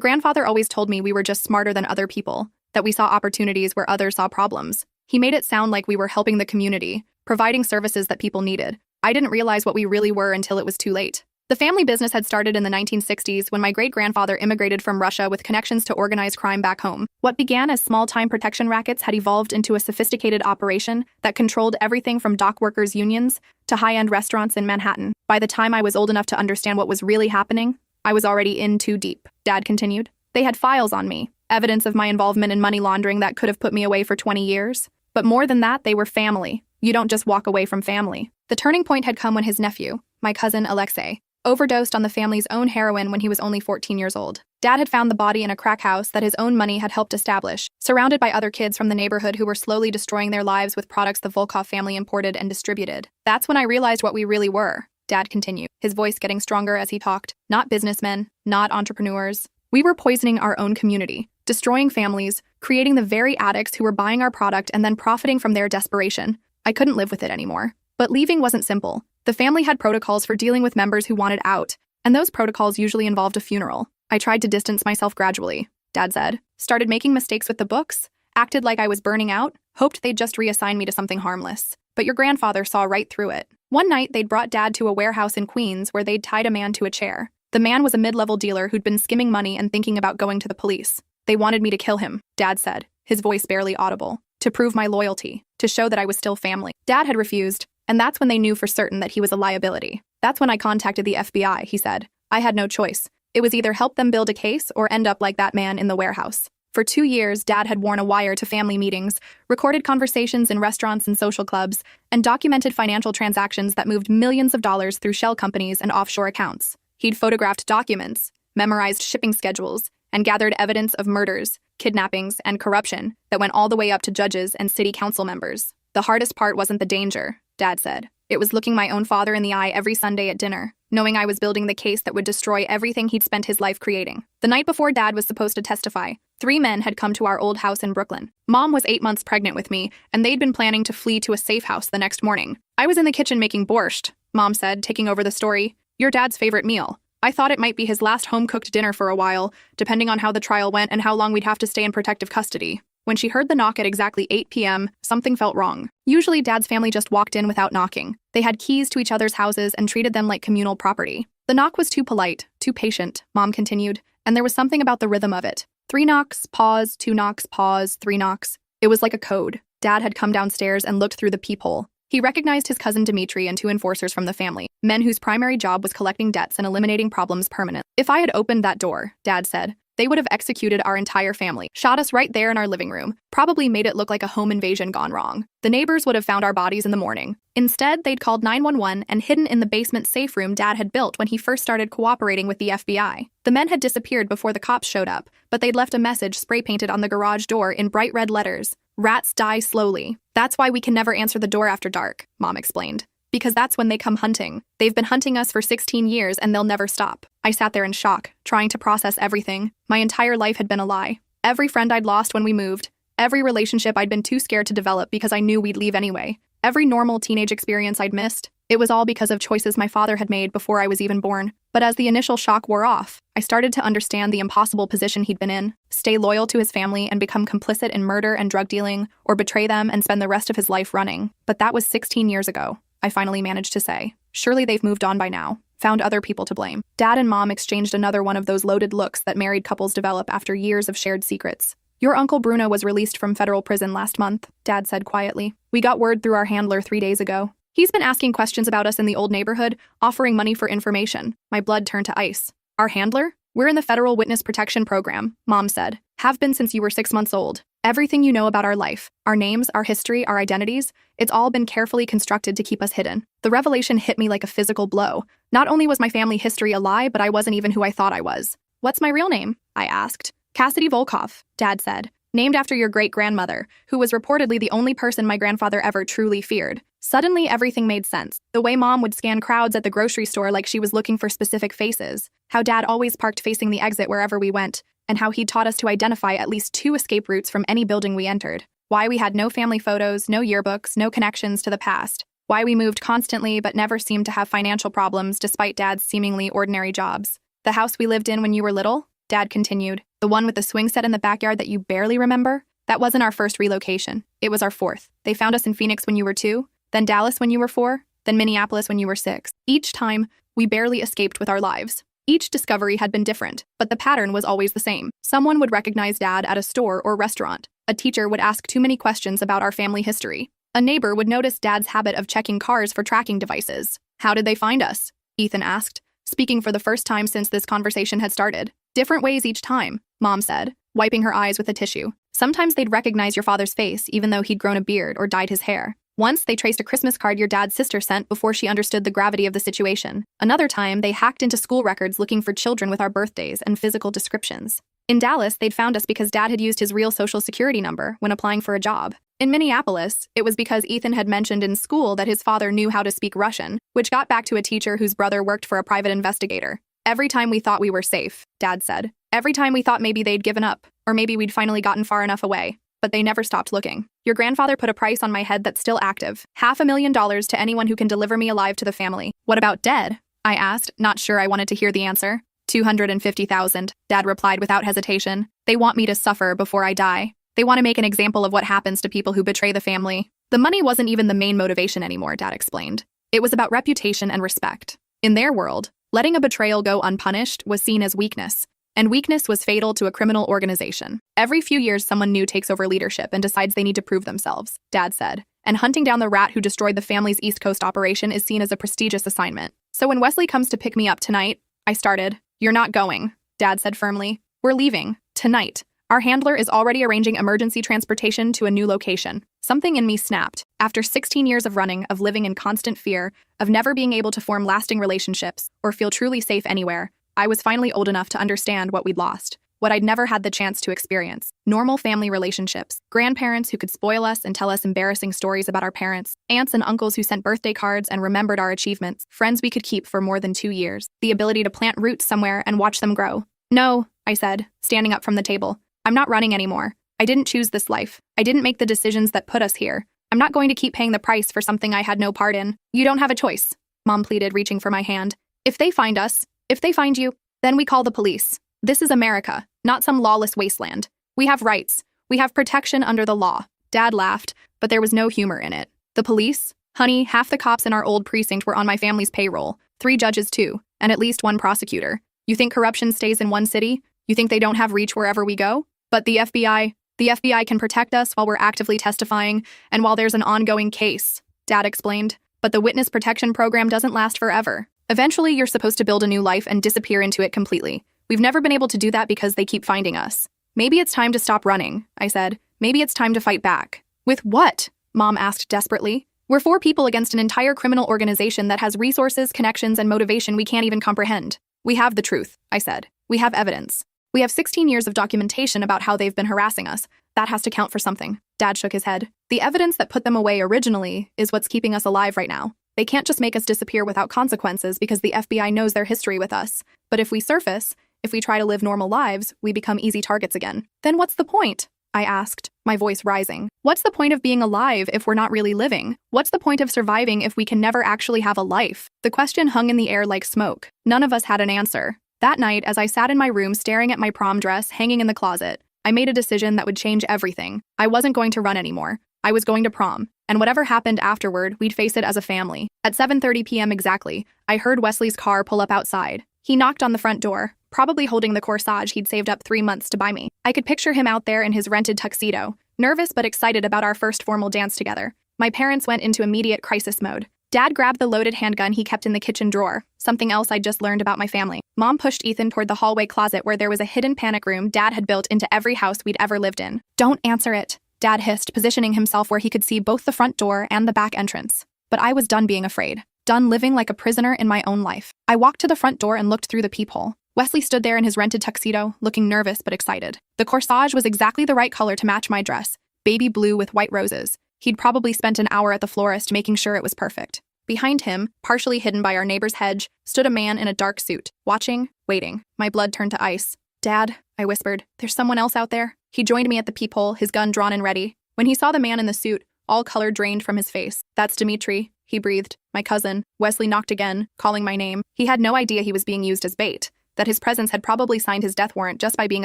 grandfather always told me we were just smarter than other people, that we saw opportunities where others saw problems. He made it sound like we were helping the community, providing services that people needed. I didn't realize what we really were until it was too late. The family business had started in the 1960s when my great-grandfather immigrated from Russia with connections to organized crime back home. What began as small-time protection rackets had evolved into a sophisticated operation that controlled everything from dock workers' unions to high-end restaurants in Manhattan. By the time I was old enough to understand what was really happening, I was already in too deep, Dad continued. They had files on me, evidence of my involvement in money laundering that could have put me away for 20 years. But more than that, they were family. You don't just walk away from family. The turning point had come when his nephew, my cousin Alexei, overdosed on the family's own heroin when he was only 14 years old. Dad had found the body in a crack house that his own money had helped establish, surrounded by other kids from the neighborhood who were slowly destroying their lives with products the Volkov family imported and distributed. That's when I realized what we really were, Dad continued, his voice getting stronger as he talked. Not businessmen, not entrepreneurs. We were poisoning our own community, destroying families, creating the very addicts who were buying our product and then profiting from their desperation. I couldn't live with it anymore. But leaving wasn't simple. The family had protocols for dealing with members who wanted out, and those protocols usually involved a funeral. I tried to distance myself gradually, Dad said. Started making mistakes with the books, acted like I was burning out, hoped they'd just reassign me to something harmless. But your grandfather saw right through it. One night, they'd brought Dad to a warehouse in Queens where they'd tied a man to a chair. The man was a mid-level dealer who'd been skimming money and thinking about going to the police. They wanted me to kill him, Dad said, his voice barely audible, to prove my loyalty, to show that I was still family. Dad had refused, and that's when they knew for certain that he was a liability. That's when I contacted the FBI, he said. I had no choice. It was either help them build a case or end up like that man in the warehouse. For 2 years, Dad had worn a wire to family meetings, recorded conversations in restaurants and social clubs, and documented financial transactions that moved millions of dollars through shell companies and offshore accounts. He'd photographed documents, memorized shipping schedules, and gathered evidence of murders, kidnappings, and corruption that went all the way up to judges and city council members. The hardest part wasn't the danger, Dad said. It was looking my own father in the eye every Sunday at dinner, knowing I was building the case that would destroy everything he'd spent his life creating. The night before Dad was supposed to testify, 3 men had come to our old house in Brooklyn. Mom was 8 months pregnant with me, and they'd been planning to flee to a safe house the next morning. I was in the kitchen making borscht, Mom said, taking over the story. Your dad's favorite meal. I thought it might be his last home-cooked dinner for a while, depending on how the trial went and how long we'd have to stay in protective custody. When she heard the knock at exactly 8 p.m., something felt wrong. Usually, Dad's family just walked in without knocking. They had keys to each other's houses and treated them like communal property. The knock was too polite, too patient, Mom continued, and there was something about the rhythm of it. 3 knocks, pause, 2 knocks, pause, 3 knocks. It was like a code. Dad had come downstairs and looked through the peephole. He recognized his cousin Dmitri and 2 enforcers from the family, men whose primary job was collecting debts and eliminating problems permanently. If I had opened that door, Dad said, they would have executed our entire family, shot us right there in our living room, probably made it look like a home invasion gone wrong. The neighbors would have found our bodies in the morning. Instead, they'd called 911 and hidden in the basement safe room Dad had built when he first started cooperating with the FBI. The men had disappeared before the cops showed up, but they'd left a message spray-painted on the garage door in bright red letters. Rats die slowly. That's why we can never answer the door after dark, Mom explained. Because that's when they come hunting. They've been hunting us for 16 years and they'll never stop. I sat there in shock, trying to process everything. My entire life had been a lie. Every friend I'd lost when we moved. Every relationship I'd been too scared to develop because I knew we'd leave anyway. Every normal teenage experience I'd missed. It was all because of choices my father had made before I was even born. But as the initial shock wore off, I started to understand the impossible position he'd been in. Stay loyal to his family and become complicit in murder and drug dealing, or betray them and spend the rest of his life running. But that was 16 years ago, I finally managed to say. Surely they've moved on by now. Found other people to blame. Dad and Mom exchanged another one of those loaded looks that married couples develop after years of shared secrets. Your Uncle Bruno was released from federal prison last month, Dad said quietly. We got word through our handler 3 days ago. He's been asking questions about us in the old neighborhood, offering money for information. My blood turned to ice. Our handler? We're in the Federal Witness Protection Program, Mom said. Have been since you were 6 months old. Everything you know about our life, our names, our history, our identities, it's all been carefully constructed to keep us hidden. The revelation hit me like a physical blow. Not only was my family history a lie, but I wasn't even who I thought I was. What's my real name? I asked. Cassidy Volkov, Dad said. named after your great-grandmother, who was reportedly the only person my grandfather ever truly feared. Suddenly, everything made sense. The way Mom would scan crowds at the grocery store like she was looking for specific faces, how Dad always parked facing the exit wherever we went, and how he taught us to identify at least 2 escape routes from any building we entered. Why we had no family photos, no yearbooks, no connections to the past. Why we moved constantly but never seemed to have financial problems despite Dad's seemingly ordinary jobs. The house we lived in when you were little? Dad continued. The one with the swing set in the backyard that you barely remember? That wasn't our first relocation. It was our 4th. They found us in Phoenix when you were 2, then Dallas when you were 4, then Minneapolis when you were 6. Each time, we barely escaped with our lives. Each discovery had been different, but the pattern was always the same. Someone would recognize Dad at a store or restaurant. A teacher would ask too many questions about our family history. A neighbor would notice Dad's habit of checking cars for tracking devices. How did they find us? Ethan asked, speaking for the first time since this conversation had started. Different ways each time, Mom said, wiping her eyes with a tissue. Sometimes they'd recognize your father's face even though he'd grown a beard or dyed his hair. Once, they traced a Christmas card your dad's sister sent before she understood the gravity of the situation. Another time, they hacked into school records looking for children with our birthdays and physical descriptions. In Dallas, they'd found us because Dad had used his real social security number when applying for a job. In Minneapolis, it was because Ethan had mentioned in school that his father knew how to speak Russian, which got back to a teacher whose brother worked for a private investigator. Every time we thought we were safe, Dad said. Every time we thought maybe they'd given up, or maybe we'd finally gotten far enough away. But they never stopped looking. Your grandfather put a price on my head that's still active. $500,000 to anyone who can deliver me alive to the family. What about dead? I asked, not sure I wanted to hear the answer. $250,000, Dad replied without hesitation. They want me to suffer before I die. They want to make an example of what happens to people who betray the family. The money wasn't even the main motivation anymore, Dad explained. It was about reputation and respect. In their world, letting a betrayal go unpunished was seen as weakness. And weakness was fatal to a criminal organization. Every few years, someone new takes over leadership and decides they need to prove themselves, Dad said. And hunting down the rat who destroyed the family's East Coast operation is seen as a prestigious assignment. So when Wesley comes to pick me up tonight, I started. You're not going, Dad said firmly. We're leaving. Tonight. Our handler is already arranging emergency transportation to a new location. Something in me snapped. After 16 years of running, of living in constant fear, of never being able to form lasting relationships, or feel truly safe anywhere, I was finally old enough to understand what we'd lost, what I'd never had the chance to experience. Normal family relationships, grandparents who could spoil us and tell us embarrassing stories about our parents, aunts and uncles who sent birthday cards and remembered our achievements, friends we could keep for more than 2 years, the ability to plant roots somewhere and watch them grow. No, I said, standing up from the table. I'm not running anymore. I didn't choose this life. I didn't make the decisions that put us here. I'm not going to keep paying the price for something I had no part in. You don't have a choice, Mom pleaded, reaching for my hand. If they find us, if they find you, then we call the police. This is America, not some lawless wasteland. We have rights. We have protection under the law. Dad laughed, but there was no humor in it. The police? Honey, half the cops in our old precinct were on my family's payroll. 3 judges too, and at least 1 prosecutor. You think corruption stays in one city? You think they don't have reach wherever we go? But the FBI can protect us while we're actively testifying and while there's an ongoing case, Dad explained. But the witness protection program doesn't last forever. Eventually, you're supposed to build a new life and disappear into it completely. We've never been able to do that because they keep finding us. Maybe it's time to stop running, I said. Maybe it's time to fight back. With what? Mom asked desperately. We're 4 people against an entire criminal organization that has resources, connections, and motivation we can't even comprehend. We have the truth, I said. We have evidence. We have 16 years of documentation about how they've been harassing us. That has to count for something. Dad shook his head. The evidence that put them away originally is what's keeping us alive right now. They can't just make us disappear without consequences because the FBI knows their history with us. But if we surface, if we try to live normal lives, we become easy targets again. Then what's the point? I asked, my voice rising. What's the point of being alive if we're not really living? What's the point of surviving if we can never actually have a life? The question hung in the air like smoke. None of us had an answer. That night, as I sat in my room staring at my prom dress hanging in the closet, I made a decision that would change everything. I wasn't going to run anymore. I was going to prom, and whatever happened afterward, we'd face it as a family. At 7:30 p.m. exactly, I heard Wesley's car pull up outside. He knocked on the front door, probably holding the corsage he'd saved up 3 months to buy me. I could picture him out there in his rented tuxedo, nervous but excited about our first formal dance together. My parents went into immediate crisis mode. Dad grabbed the loaded handgun he kept in the kitchen drawer, something else I'd just learned about my family. Mom pushed Ethan toward the hallway closet where there was a hidden panic room Dad had built into every house we'd ever lived in. Don't answer it, Dad hissed, positioning himself where he could see both the front door and the back entrance. But I was done being afraid. Done living like a prisoner in my own life. I walked to the front door and looked through the peephole. Wesley stood there in his rented tuxedo, looking nervous but excited. The corsage was exactly the right color to match my dress, baby blue with white roses. He'd probably spent an hour at the florist making sure it was perfect. Behind him, partially hidden by our neighbor's hedge, stood a man in a dark suit, watching, waiting. My blood turned to ice. "Dad," I whispered, "there's someone else out there." He joined me at the peephole, his gun drawn and ready. When he saw the man in the suit, all color drained from his face. "That's Dimitri," he breathed. "My cousin." Wesley knocked again, calling my name. He had no idea he was being used as bait, that his presence had probably signed his death warrant just by being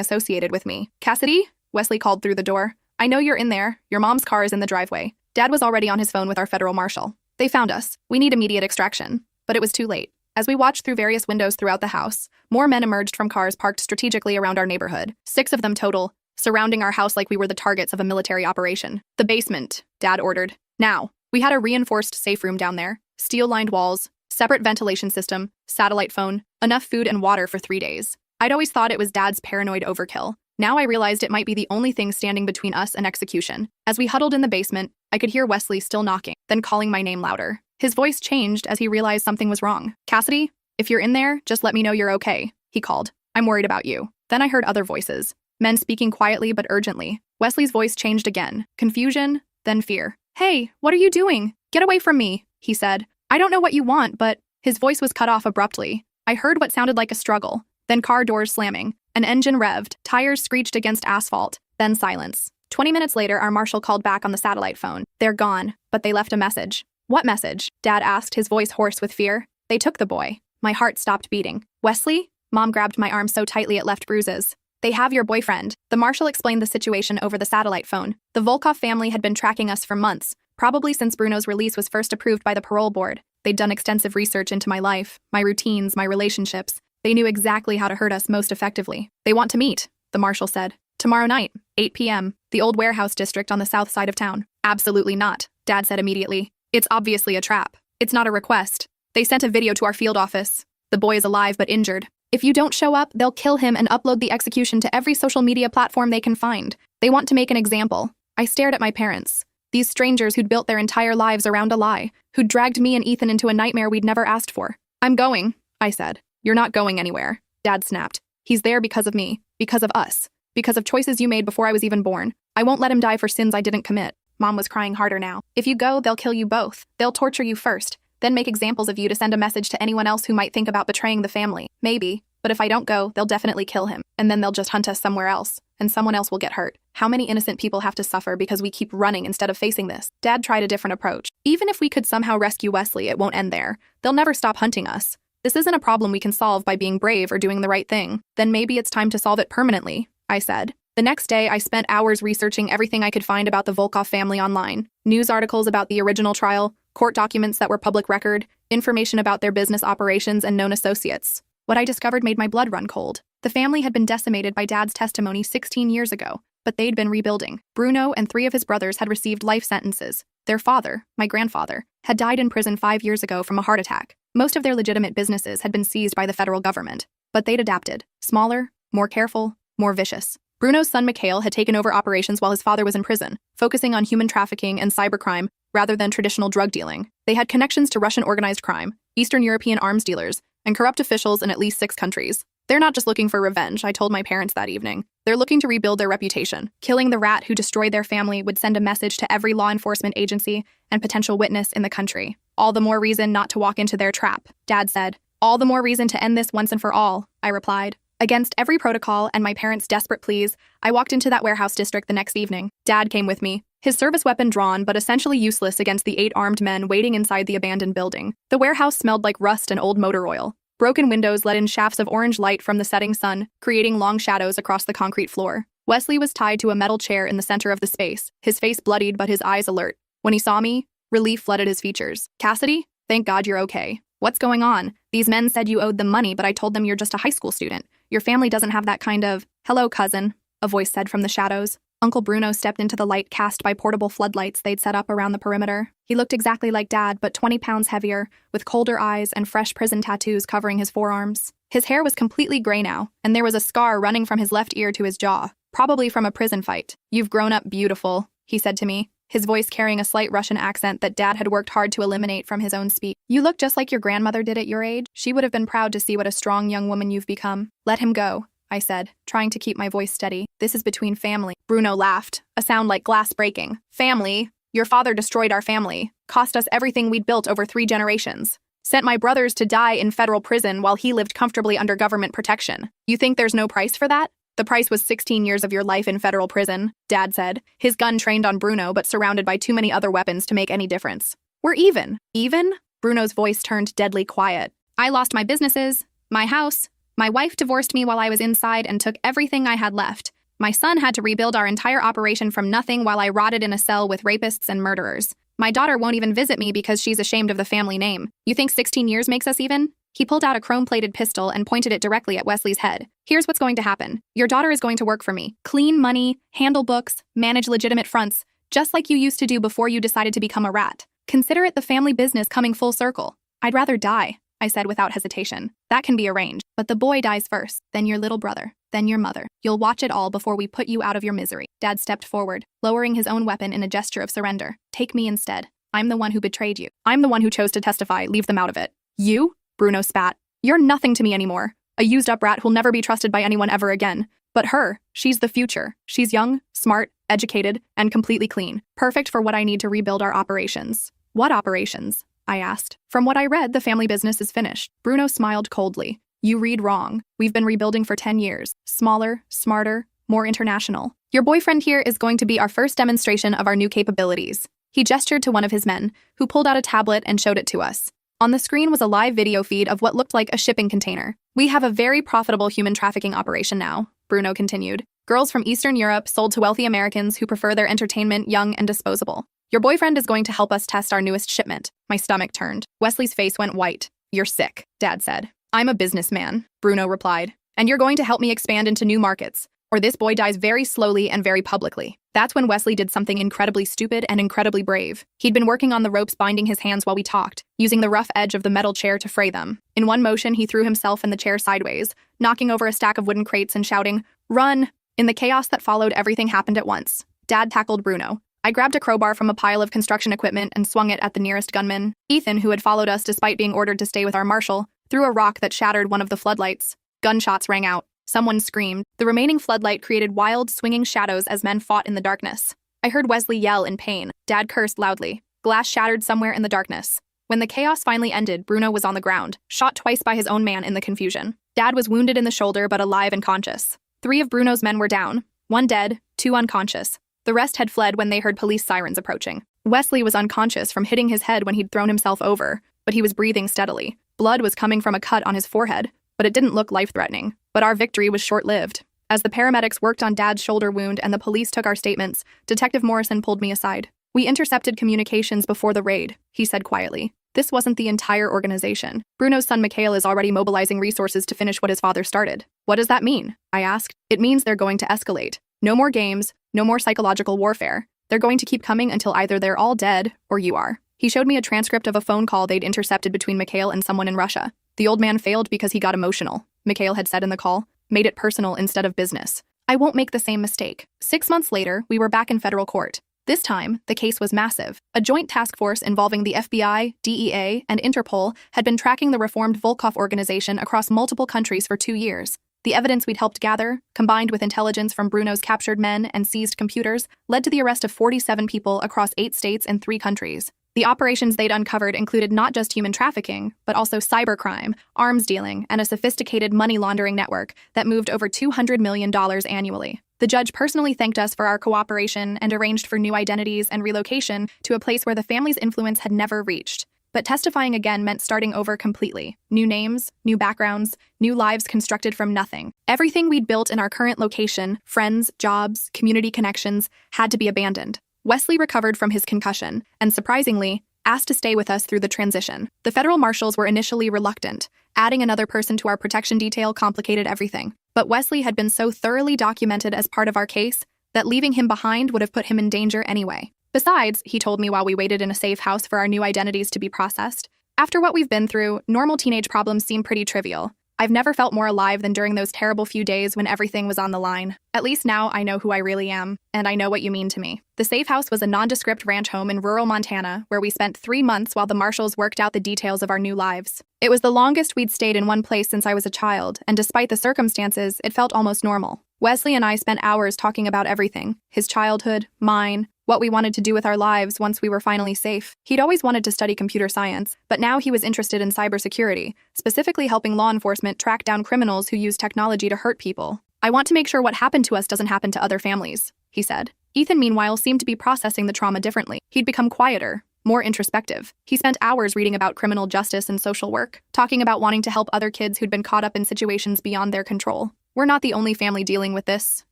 associated with me. "Cassidy?" Wesley called through the door. "I know you're in there. Your mom's car is in the driveway." Dad was already on his phone with our federal marshal. "They found us. We need immediate extraction." But it was too late. As we watched through various windows throughout the house, more men emerged from cars parked strategically around our neighborhood. 6 of them total, surrounding our house like we were the targets of a military operation. "The basement," Dad ordered. "Now." We had a reinforced safe room down there, steel-lined walls, separate ventilation system, satellite phone, enough food and water for 3 days. I'd always thought it was Dad's paranoid overkill. Now I realized it might be the only thing standing between us and execution. As we huddled in the basement, I could hear Wesley still knocking, then calling my name louder. His voice changed as he realized something was wrong. "Cassidy, if you're in there, just let me know you're okay," he called. "I'm worried about you." Then I heard other voices, men speaking quietly but urgently. Wesley's voice changed again, confusion, then fear. "Hey, what are you doing? Get away from me," he said. "I don't know what you want, but..." His voice was cut off abruptly. I heard what sounded like a struggle, then car doors slamming. An engine revved, tires screeched against asphalt, then silence. 20 minutes later, our marshal called back on the satellite phone. "They're gone, but they left a message." "What message?" Dad asked, his voice hoarse with fear. "They took the boy." My heart stopped beating. "Wesley?" Mom grabbed my arm so tightly it left bruises. "They have your boyfriend." The marshal explained the situation over the satellite phone. The Volkov family had been tracking us for months, probably since Bruno's release was first approved by the parole board. They'd done extensive research into my life, my routines, my relationships. They knew exactly how to hurt us most effectively. "They want to meet," the marshal said. "Tomorrow night, 8 p.m., the old warehouse district on the south side of town." "Absolutely not," Dad said immediately. "It's obviously a trap. It's not a request. They sent a video to our field office. The boy is alive but injured. If you don't show up, they'll kill him and upload the execution to every social media platform they can find. They want to make an example." I stared at my parents. These strangers who'd built their entire lives around a lie, who'd dragged me and Ethan into a nightmare we'd never asked for. "I'm going," I said. "You're not going anywhere," Dad snapped. "He's there because of me, because of us, because of choices you made before I was even born. I won't let him die for sins I didn't commit." Mom was crying harder now. "If you go, they'll kill you both. They'll torture you first, then make examples of you to send a message to anyone else who might think about betraying the family. Maybe. But if I don't go, they'll definitely kill him. And then they'll just hunt us somewhere else. And someone else will get hurt. How many innocent people have to suffer because we keep running instead of facing this?" Dad tried a different approach. "Even if we could somehow rescue Wesley, it won't end there. They'll never stop hunting us. This isn't a problem we can solve by being brave or doing the right thing. Then maybe it's time to solve it permanently," I said. The next day, I spent hours researching everything I could find about the Volkov family online. News articles about the original trial, court documents that were public record, information about their business operations and known associates. What I discovered made my blood run cold. The family had been decimated by Dad's testimony 16 years ago, but they'd been rebuilding. Bruno and 3 of his brothers had received life sentences. Their father, my grandfather, had died in prison 5 years ago from a heart attack. Most of their legitimate businesses had been seized by the federal government, but they'd adapted. Smaller, more careful, more vicious. Bruno's son Mikhail had taken over operations while his father was in prison, focusing on human trafficking and cybercrime rather than traditional drug dealing. They had connections to Russian organized crime, Eastern European arms dealers, and corrupt officials in at least 6 countries. "They're not just looking for revenge," I told my parents that evening. "They're looking to rebuild their reputation. Killing the rat who destroyed their family would send a message to every law enforcement agency and potential witness in the country. All the more reason not to walk into their trap," Dad said. "All the more reason to end this once and for all," I replied. Against every protocol and my parents' desperate pleas, I walked into that warehouse district the next evening. Dad came with me, his service weapon drawn but essentially useless against the 8 armed men waiting inside the abandoned building. The warehouse smelled like rust and old motor oil. Broken windows let in shafts of orange light from the setting sun, creating long shadows across the concrete floor. Wesley was tied to a metal chair in the center of the space, his face bloodied but his eyes alert. When he saw me, relief flooded his features. "Cassidy, thank God you're okay. What's going on? These men said you owed them money, but I told them you're just a high school student. Your family doesn't have that kind of..." "Hello, cousin," a voice said from the shadows. Uncle Bruno stepped into the light cast by portable floodlights they'd set up around the perimeter. He looked exactly like Dad, but 20 pounds heavier, with colder eyes and fresh prison tattoos covering his forearms. His hair was completely gray now, and there was a scar running from his left ear to his jaw, probably from a prison fight. "You've grown up beautiful," he said to me. his voice carrying a slight Russian accent that Dad had worked hard to eliminate from his own speech. You look just like your grandmother did at your age. She would have been proud to see what a strong young woman you've become. Let him go, I said, trying to keep my voice steady. This is between family. Bruno laughed, a sound like glass breaking. Family? Your father destroyed our family, cost us everything we'd built over 3 generations. Sent my brothers to die in federal prison while he lived comfortably under government protection. You think there's no price for that? The price was 16 years of your life in federal prison, Dad said, his gun trained on Bruno but surrounded by too many other weapons to make any difference. We're even. Even? Bruno's voice turned deadly quiet. I lost my businesses, my house. My wife divorced me while I was inside and took everything I had left. My son had to rebuild our entire operation from nothing while I rotted in a cell with rapists and murderers. My daughter won't even visit me because she's ashamed of the family name. You think 16 years makes us even? He pulled out a chrome-plated pistol and pointed it directly at Wesley's head. Here's what's going to happen. Your daughter is going to work for me. Clean money, handle books, manage legitimate fronts, just like you used to do before you decided to become a rat. Consider it the family business coming full circle. I'd rather die, I said without hesitation. That can be arranged. But the boy dies first, then your little brother, then your mother. You'll watch it all before we put you out of your misery. Dad stepped forward, lowering his own weapon in a gesture of surrender. Take me instead. I'm the one who betrayed you. I'm the one who chose to testify. Leave them out of it. You? Bruno spat. You're nothing to me anymore. A used-up rat who'll never be trusted by anyone ever again. But her, she's the future. She's young, smart, educated, and completely clean. Perfect for what I need to rebuild our operations. What operations? I asked. From what I read, the family business is finished. Bruno smiled coldly. You read wrong. We've been rebuilding for 10 years. Smaller, smarter, more international. Your boyfriend here is going to be our first demonstration of our new capabilities. He gestured to one of his men, who pulled out a tablet and showed it to us. On the screen was a live video feed of what looked like a shipping container. We have a very profitable human trafficking operation now, Bruno continued. Girls from Eastern Europe sold to wealthy Americans who prefer their entertainment young and disposable. Your boyfriend is going to help us test our newest shipment. My stomach turned. Wesley's face went white. You're sick, Dad said. I'm a businessman, Bruno replied. And you're going to help me expand into new markets, or this boy dies very slowly and very publicly. That's when Wesley did something incredibly stupid and incredibly brave. He'd been working on the ropes binding his hands while we talked, using the rough edge of the metal chair to fray them. In one motion, he threw himself and the chair sideways, knocking over a stack of wooden crates and shouting, "Run!" In the chaos that followed, everything happened at once. Dad tackled Bruno. I grabbed a crowbar from a pile of construction equipment and swung it at the nearest gunman. Ethan, who had followed us despite being ordered to stay with our marshal, threw a rock that shattered one of the floodlights. Gunshots rang out. Someone screamed. The remaining floodlight created wild, swinging shadows as men fought in the darkness. I heard Wesley yell in pain. Dad cursed loudly. Glass shattered somewhere in the darkness. When the chaos finally ended, Bruno was on the ground, shot twice by his own man in the confusion. Dad was wounded in the shoulder but alive and conscious. 3 of Bruno's men were down, 1 dead, 2 unconscious. The rest had fled when they heard police sirens approaching. Wesley was unconscious from hitting his head when he'd thrown himself over, but he was breathing steadily. Blood was coming from a cut on his forehead, but it didn't look life-threatening. But our victory was short-lived. As the paramedics worked on Dad's shoulder wound and the police took our statements, Detective Morrison pulled me aside. We intercepted communications before the raid, he said quietly. This wasn't the entire organization. Bruno's son Mikhail is already mobilizing resources to finish what his father started. What does that mean? I asked. It means they're going to escalate. No more games, no more psychological warfare. They're going to keep coming until either they're all dead or you are. He showed me a transcript of a phone call they'd intercepted between Mikhail and someone in Russia. The old man failed because he got emotional, Mikhail had said in the call. Made it personal instead of business. I won't make the same mistake. 6 months later, we were back in federal court. This time, the case was massive. A joint task force involving the FBI, DEA, and Interpol had been tracking the reformed Volkov organization across multiple countries for 2 years. The evidence we'd helped gather, combined with intelligence from Bruno's captured men and seized computers, led to the arrest of 47 people across 8 states and 3 countries. The operations they'd uncovered included not just human trafficking, but also cybercrime, arms dealing, and a sophisticated money laundering network that moved over $200 million annually. The judge personally thanked us for our cooperation and arranged for new identities and relocation to a place where the family's influence had never reached. But testifying again meant starting over completely. New names, new backgrounds, new lives constructed from nothing. Everything we'd built in our current location, friends, jobs, community connections, had to be abandoned. Wesley recovered from his concussion, and surprisingly, asked to stay with us through the transition. The federal marshals were initially reluctant. Adding another person to our protection detail complicated everything. But Wesley had been so thoroughly documented as part of our case that leaving him behind would have put him in danger anyway. Besides, he told me while we waited in a safe house for our new identities to be processed, after what we've been through, normal teenage problems seem pretty trivial. I've never felt more alive than during those terrible few days when everything was on the line. At least now I know who I really am, and I know what you mean to me. The safe house was a nondescript ranch home in rural Montana where we spent 3 months while the marshals worked out the details of our new lives. It was the longest we'd stayed in one place since I was a child, and despite the circumstances, it felt almost normal. Wesley and I spent hours talking about everything: his childhood, mine, what we wanted to do with our lives once we were finally safe. He'd always wanted to study computer science, but now he was interested in cybersecurity, specifically helping law enforcement track down criminals who use technology to hurt people. "I want to make sure what happened to us doesn't happen to other families," he said. Ethan, meanwhile, seemed to be processing the trauma differently. He'd become quieter, more introspective. He spent hours reading about criminal justice and social work, talking about wanting to help other kids who'd been caught up in situations beyond their control. "We're not the only family dealing with this,"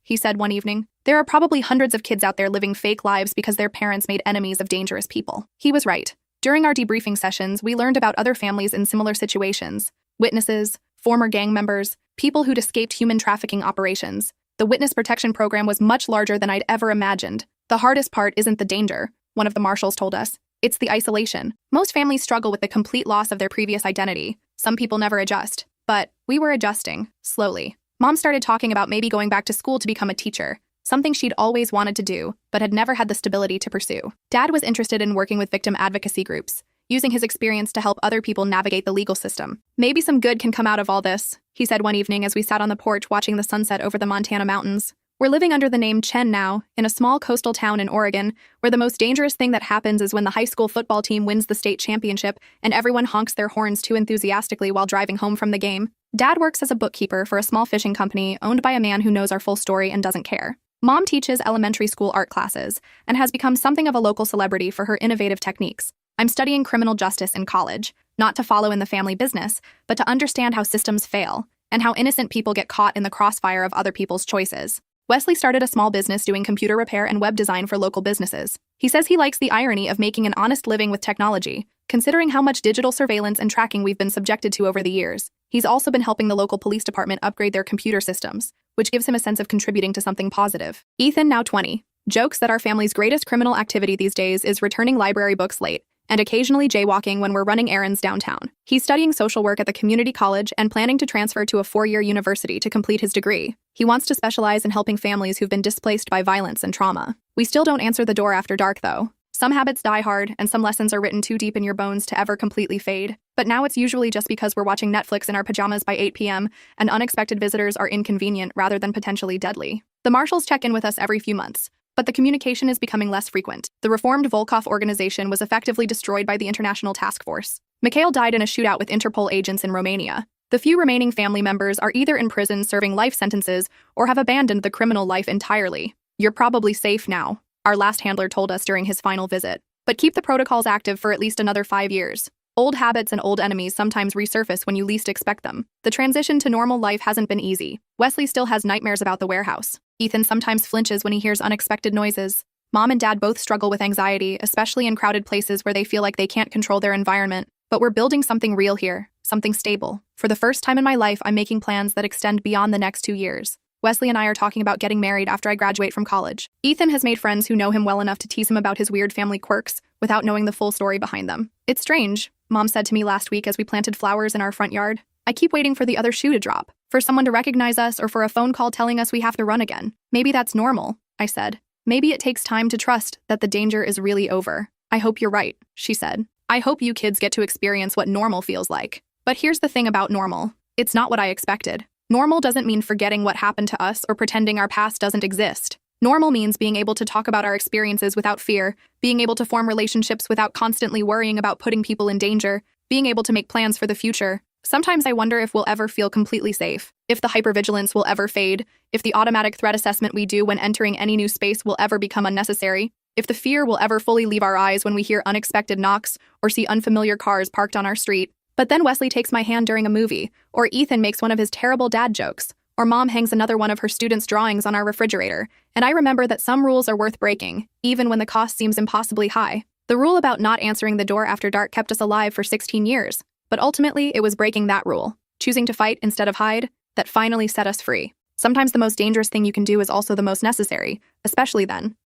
he said one evening. "There are probably hundreds of kids out there living fake lives because their parents made enemies of dangerous people." He was right. During our debriefing sessions, we learned about other families in similar situations: witnesses, former gang members, people who'd escaped human trafficking operations. The witness protection program was much larger than I'd ever imagined. "The hardest part isn't the danger," one of the marshals told us. "It's the isolation. Most families struggle with the complete loss of their previous identity. Some people never adjust. But we were adjusting, slowly." Mom started talking about maybe going back to school to become a teacher, something she'd always wanted to do, but had never had the stability to pursue. Dad was interested in working with victim advocacy groups, using his experience to help other people navigate the legal system. "Maybe some good can come out of all this," he said one evening as we sat on the porch watching the sunset over the Montana mountains. "We're living under the name Chen now, in a small coastal town in Oregon, where the most dangerous thing that happens is when the high school football team wins the state championship and everyone honks their horns too enthusiastically while driving home from the game. Dad works as a bookkeeper for a small fishing company owned by a man who knows our full story and doesn't care. Mom teaches elementary school art classes and has become something of a local celebrity for her innovative techniques. I'm studying criminal justice in college, not to follow in the family business, but to understand how systems fail and how innocent people get caught in the crossfire of other people's choices." Wesley started a small business doing computer repair and web design for local businesses. He says he likes the irony of making an honest living with technology, considering how much digital surveillance and tracking we've been subjected to over the years. He's also been helping the local police department upgrade their computer systems, which gives him a sense of contributing to something positive. Ethan, now 20, jokes that our family's greatest criminal activity these days is returning library books late and occasionally jaywalking when we're running errands downtown. He's studying social work at the community college and planning to transfer to a 4-year university to complete his degree. He wants to specialize in helping families who've been displaced by violence and trauma. We still don't answer the door after dark, though. Some habits die hard, and some lessons are written too deep in your bones to ever completely fade. But now it's usually just because we're watching Netflix in our pajamas by 8 p.m., and unexpected visitors are inconvenient rather than potentially deadly. The marshals check in with us every few months, but the communication is becoming less frequent. The reformed Volkov organization was effectively destroyed by the International Task Force. Mikhail died in a shootout with Interpol agents in Romania. The few remaining family members are either in prison serving life sentences or have abandoned the criminal life entirely. "You're probably safe now," our last handler told us during his final visit. "But keep the protocols active for at least another 5 years. Old habits and old enemies sometimes resurface when you least expect them." The transition to normal life hasn't been easy. Wesley still has nightmares about the warehouse. Ethan sometimes flinches when he hears unexpected noises. Mom and Dad both struggle with anxiety, especially in crowded places where they feel like they can't control their environment. But we're building something real here, something stable. For the first time in my life, I'm making plans that extend beyond the next 2 years. Wesley and I are talking about getting married after I graduate from college. Ethan has made friends who know him well enough to tease him about his weird family quirks without knowing the full story behind them. "It's strange," Mom said to me last week as we planted flowers in our front yard. "I keep waiting for the other shoe to drop, for someone to recognize us or for a phone call telling us we have to run again. Maybe that's normal," I said. "Maybe it takes time to trust that the danger is really over." "I hope you're right," she said. "I hope you kids get to experience what normal feels like." But here's the thing about normal. It's not what I expected. Normal doesn't mean forgetting what happened to us or pretending our past doesn't exist. Normal means being able to talk about our experiences without fear, being able to form relationships without constantly worrying about putting people in danger, being able to make plans for the future. Sometimes I wonder if we'll ever feel completely safe, if the hypervigilance will ever fade, if the automatic threat assessment we do when entering any new space will ever become unnecessary, if the fear will ever fully leave our eyes when we hear unexpected knocks or see unfamiliar cars parked on our street. But then Wesley takes my hand during a movie, or Ethan makes one of his terrible dad jokes, or Mom hangs another one of her students' drawings on our refrigerator, and I remember that some rules are worth breaking, even when the cost seems impossibly high. The rule about not answering the door after dark kept us alive for 16 years, but ultimately it was breaking that rule, choosing to fight instead of hide, that finally set us free. Sometimes the most dangerous thing you can do is also the most necessary, especially then.